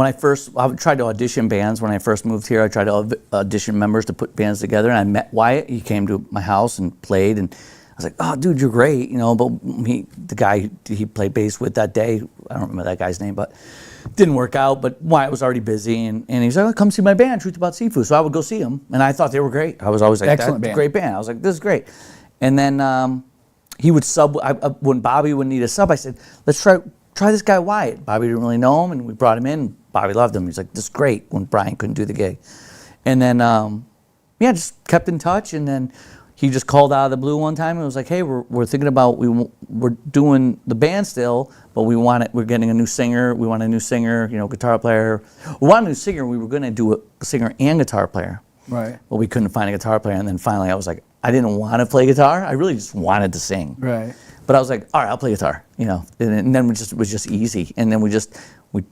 tried to audition bands when I first moved here. I tried to audition members to put bands together, and I met Wyatt. He came to my house and played, and I was like, "Oh, dude, you're great," But the guy he played bass with that day, I don't remember that guy's name, but didn't work out. But Wyatt was already busy, and he was like, "Oh, come see my band, Truth About Seafood." So I would go see them, and I thought they were great. I was always like, Excellent "That's a band. great band." I was like, "This is great," and then he would sub. When Bobby would need a sub, I said, let's try this guy Wyatt. Bobby didn't really know him, and we brought him in. Bobby loved him. He's like, this is great, when Brian couldn't do the gig. And then, just kept in touch, and then he just called out of the blue one time and was like, hey, we're thinking about, we're doing the band still, but we're getting a new singer. We want a new singer, guitar player. We want a new singer. We were going to do a singer and guitar player. Right. But we couldn't find a guitar player. And then finally I was like, I didn't want to play guitar. I really just wanted to sing. Right. But I was like, all right, I'll play guitar, and then it was just easy. And then we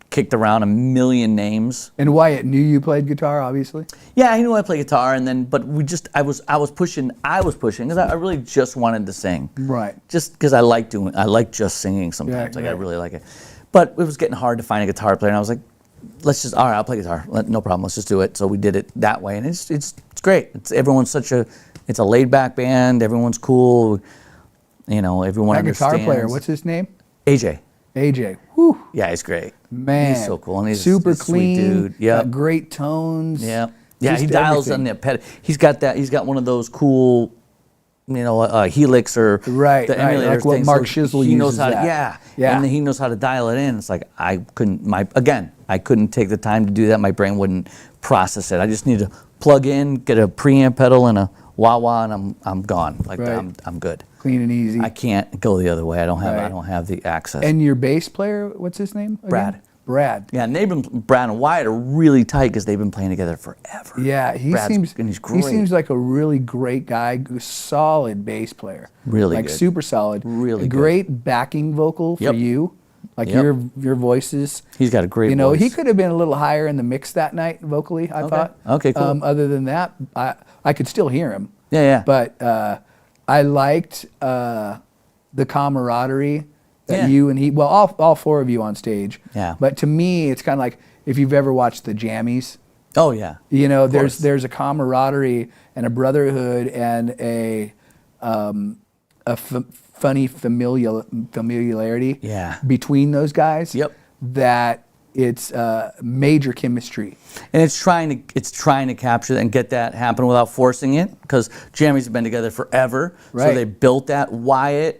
kicked around a million names. And Wyatt knew you played guitar, obviously? Yeah, he knew I played guitar, but I was pushing because I really just wanted to sing. Right. Just because I like just singing sometimes. Yeah, I really like it. But it was getting hard to find a guitar player, and I was like, all right, I'll play guitar. No problem, let's just do it. So we did it that way, and it's great. It's a laid back band, everyone's cool. Everyone that understands. guitar player, what's his name? AJ. AJ. Whew. Yeah, he's great. Man. He's so cool. And he's super a clean. Sweet dude. Yeah. Great tones. Yeah. Yeah, Just he dials everything. on the pedal. He's got one of those cool, Helix or Right, the right, emulator like what thing. Mark So Shizzle he knows uses how to, that. Yeah. And he knows how to dial it in. It's like I couldn't take the time to do that. My brain wouldn't process it. I just need to plug in, get a preamp pedal and a wah-wah, and I'm gone. Like Right. I'm good. Clean and easy. I can't go the other way. I don't Right. have the access. And your bass player, what's his name again? Brad. Yeah, and Brad and Wyatt are really tight because they've been playing together forever. Yeah, he he's great. seems like a really great guy, solid bass player. Really like good. super solid. Really a good. great backing vocal for Yep. you. Like Yep. your voices. He's got a great voice. He could have been a little higher in the mix that night vocally, I thought. Okay, cool. Other than that, I could still hear him. Yeah. But I liked the camaraderie that you and he, well, all four of you on stage. Yeah. But to me, it's kind of like if you've ever watched the Jammies. Oh yeah. There's a camaraderie and a brotherhood and a funny familiarity. Yeah. Between those guys. Yep. That it's major chemistry. And it's trying to capture that and get that happen without forcing it, because Jammies have been together forever. Right. So they built that. Wyatt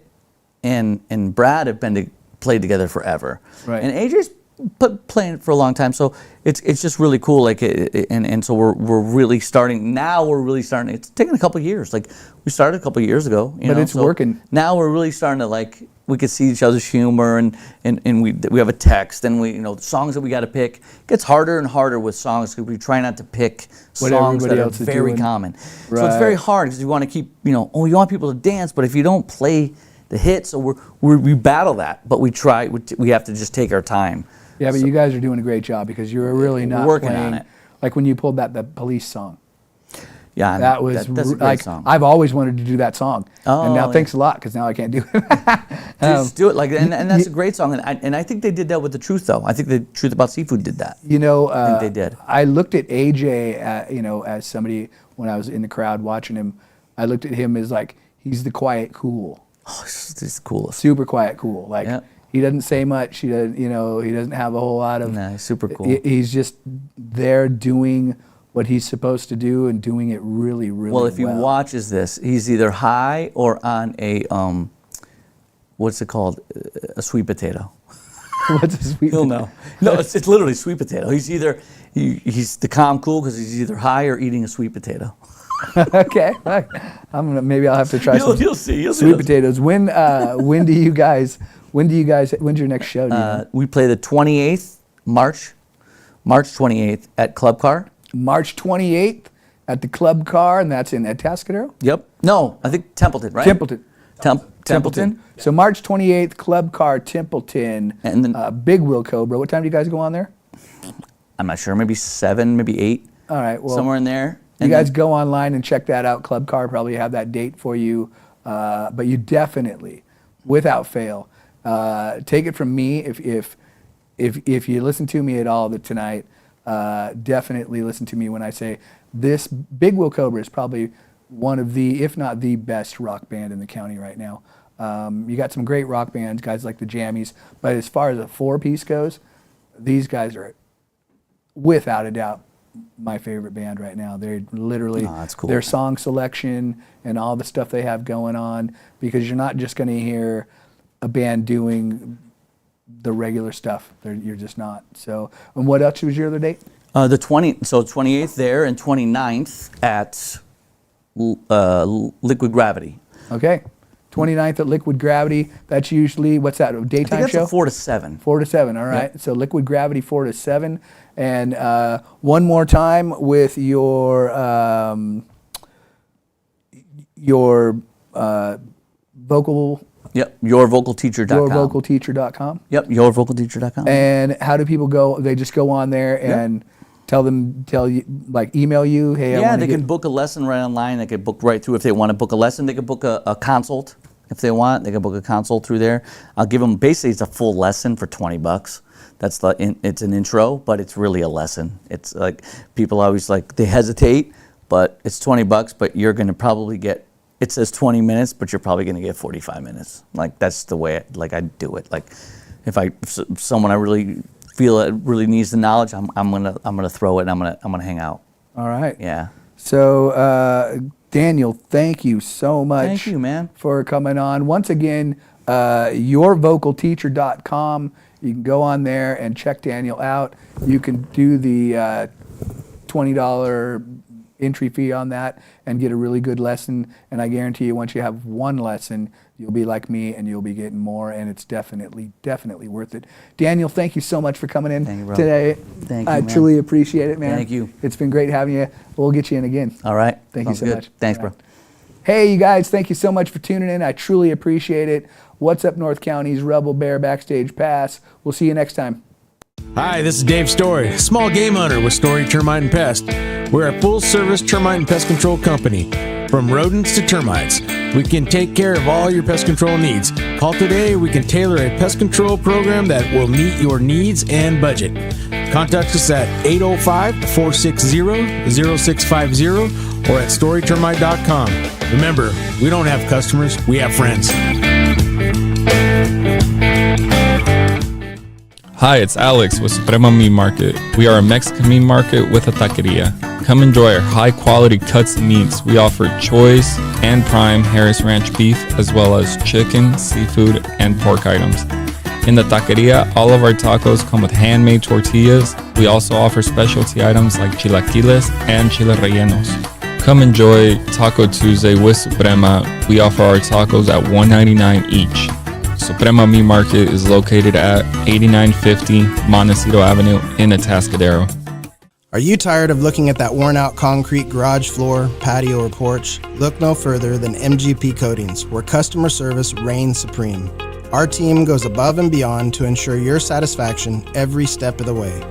and Brad have played together forever. Right. And AJ's playing for a long time. So it's just really cool. And so we're really starting now. It's taken a couple of years. Like we started a couple of years ago. But it's working. Now we're really starting to we can see each other's humor and we have a text and the songs that we got to pick. It gets harder and harder with songs because we try not to pick What songs that everybody are else is very doing. common. So it's Right. very hard because you want to keep you want people to dance, but if you don't play the hits, so we battle that, but we try. We have to just take our time. Yeah, but you guys are doing a great job because you're really not working playing, on it. Like when you pulled the Police song. Yeah, That was that's a great like song. I've always wanted to do that song, and now yeah. thanks a lot because now I can't do it. Just do it and that's a great song, and I think they did that with The Truth though. I think The Truth About Seafood did that. I think they did. I looked at AJ, as somebody when I was in the crowd watching him. I looked at him as like he's the quiet cool, Oh, he's the coolest. super quiet cool. Like Yeah. he doesn't say much. He doesn't, he doesn't have a whole lot of. Nah, he's super cool. He's just there doing what he's supposed to do and doing it really, really well. Well, if he watches this, he's either high or on a what's it called? A sweet potato. What's a sweet He'll potato? know. No, it's literally sweet potato. He's either he's the calm cool because he's either high or eating a sweet potato. Okay, right. Maybe I'll have to try some You'll see. sweet potatoes. When's your next show? Do you know? We play the 28th, March 28th at Club Car. March 28th at the Club Car, and that's in Atascadero? Yep. No, I think Templeton, right? Templeton. Templeton. So March 28th, Club Car, Templeton, And then- Big Will Cobra. What time do you guys go on there? I'm not sure. Maybe 7, maybe 8. All right, well, Somewhere in there. you And guys then- go online and check that out. Club Car probably have that date for you. But you definitely, without fail, take it from me. If you listen to me at all tonight, definitely listen to me when I say this. Big Will Cobra is probably one of the, if not the best rock band in the county right now. You got some great rock bands, guys like the Jammies, but as far as a 4-piece goes, these guys are, without a doubt, my favorite band right now. They're literally Oh, that's cool. their song selection and all the stuff they have going on, because you're not just going to hear a band doing the regular stuff. You're just not. So, and what else was your other date? The 28th there and 29th at Liquid Gravity. Okay. 29th at Liquid Gravity. That's usually, what's that, a I daytime think that's show? a 4 to 7. 4 to 7, all right. Yep. So Liquid Gravity 4 to 7. And one more time with your vocal, Yep, yourvocalteacher.com. yourvocalteacher.com. Yep, yourvocalteacher.com. And how do people go? They just go on there and tell you, like email you, hey, I Yeah, want they to can book a lesson right online. They can book right through. If they want to book a lesson, they can book a consult. If they want, they can book a consult through there. I'll give them, basically it's a full lesson for $20. It's an intro, but it's really a lesson. It's like, people always they hesitate, but it's $20, but you're going to probably get, it says 20 minutes, but you're probably going to get 45 minutes. Like, that's the way I do it. Like, if someone I really feel it really needs the knowledge, I'm gonna throw it and I'm gonna hang out. All right. Yeah. So, Daniel, thank you so much. Thank you, man. For coming on. Once again, yourvocalteacher.com. You can go on there and check Daniel out. You can do the $20 entry fee on that and get a really good lesson. And I guarantee you, once you have one lesson, you'll be like me and you'll be getting more, and it's definitely worth it. Daniel, thank you so much for coming in today. Thank you, I man. truly appreciate it, man. Thank you. It's been great having you. We'll get you in again. All right. Thank Sounds you so good. much. Thanks, All right. bro. Hey, you guys, thank you so much for tuning in. I truly appreciate it. What's Up North County's Rebel Bear Backstage Pass. We'll see you next time. Hi, this is Dave Story, small game hunter with Story Termite and Pest. We're a full-service termite and pest control company. From rodents to termites, we can take care of all your pest control needs. Call today, we can tailor a pest control program that will meet your needs and budget. Contact us at 805-460-0650 or at storytermite.com. Remember, we don't have customers, we have friends. Hi, it's Alex with Suprema Meat Market. We are a Mexican meat market with a taqueria. Come enjoy our high-quality cuts and meats. We offer choice and prime Harris Ranch beef, as well as chicken, seafood, and pork items. In the taqueria, all of our tacos come with handmade tortillas. We also offer specialty items like chilaquiles and chile rellenos. Come enjoy Taco Tuesday with Suprema. We offer our tacos at $1.99 each. Suprema Meat Market is located at 8950 Montecito Avenue in Atascadero. Are you tired of looking at that worn-out concrete garage floor, patio, or porch? Look no further than MGP Coatings, where customer service reigns supreme. Our team goes above and beyond to ensure your satisfaction every step of the way.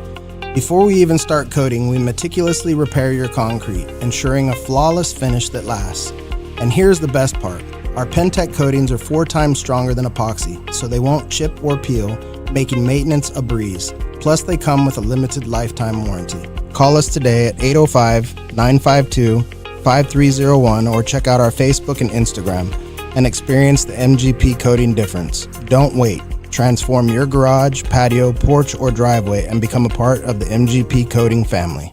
Before we even start coating, we meticulously repair your concrete, ensuring a flawless finish that lasts. And here's the best part. Our Pentec coatings are 4 times stronger than epoxy, so they won't chip or peel, making maintenance a breeze. Plus, they come with a limited lifetime warranty. Call us today at 805-952-5301 or check out our Facebook and Instagram and experience the MGP coating difference. Don't wait. Transform your garage, patio, porch, or driveway and become a part of the MGP coating family.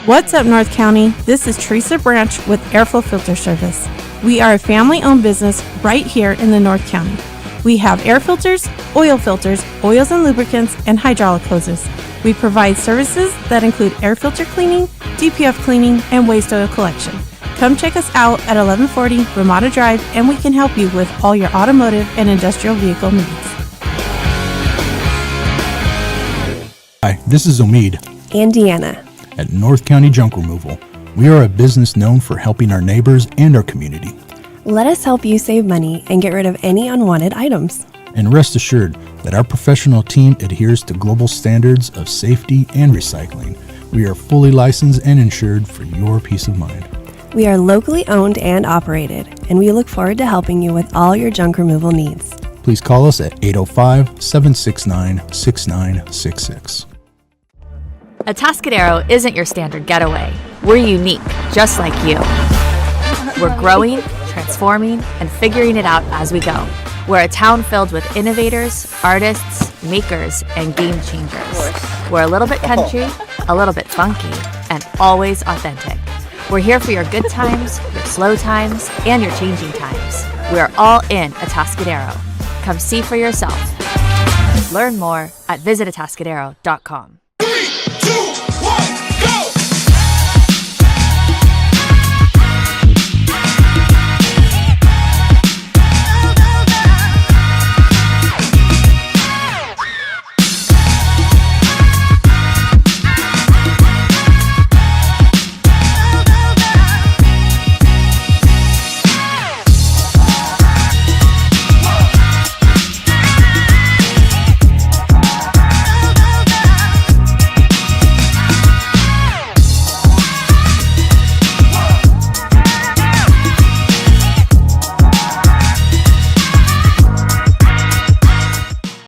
What's up, North County? This is Teresa Branch with Airflow Filter Service. We are a family-owned business right here in the North County. We have air filters, oils and lubricants, and hydraulic hoses. We provide services that include air filter cleaning, DPF cleaning, and waste oil collection. Come check us out at 1140 Ramada Drive, and we can help you with all your automotive and industrial vehicle needs. Hi, this is Omid and Deanna at North County Junk Removal. We are a business known for helping our neighbors and our community. Let us help you save money and get rid of any unwanted items. And rest assured that our professional team adheres to global standards of safety and recycling. We are fully licensed and insured for your peace of mind. We are locally owned and operated, and we look forward to helping you with all your junk removal needs. Please call us at 805-769-6966. Atascadero isn't your standard getaway. We're unique, just like you. We're growing, transforming, and figuring it out as we go. We're a town filled with innovators, artists, makers, and game changers. We're a little bit country, a little bit funky, and always authentic. We're here for your good times, your slow times, and your changing times. We're all in Atascadero. Come see for yourself. Learn more at visitatascadero.com.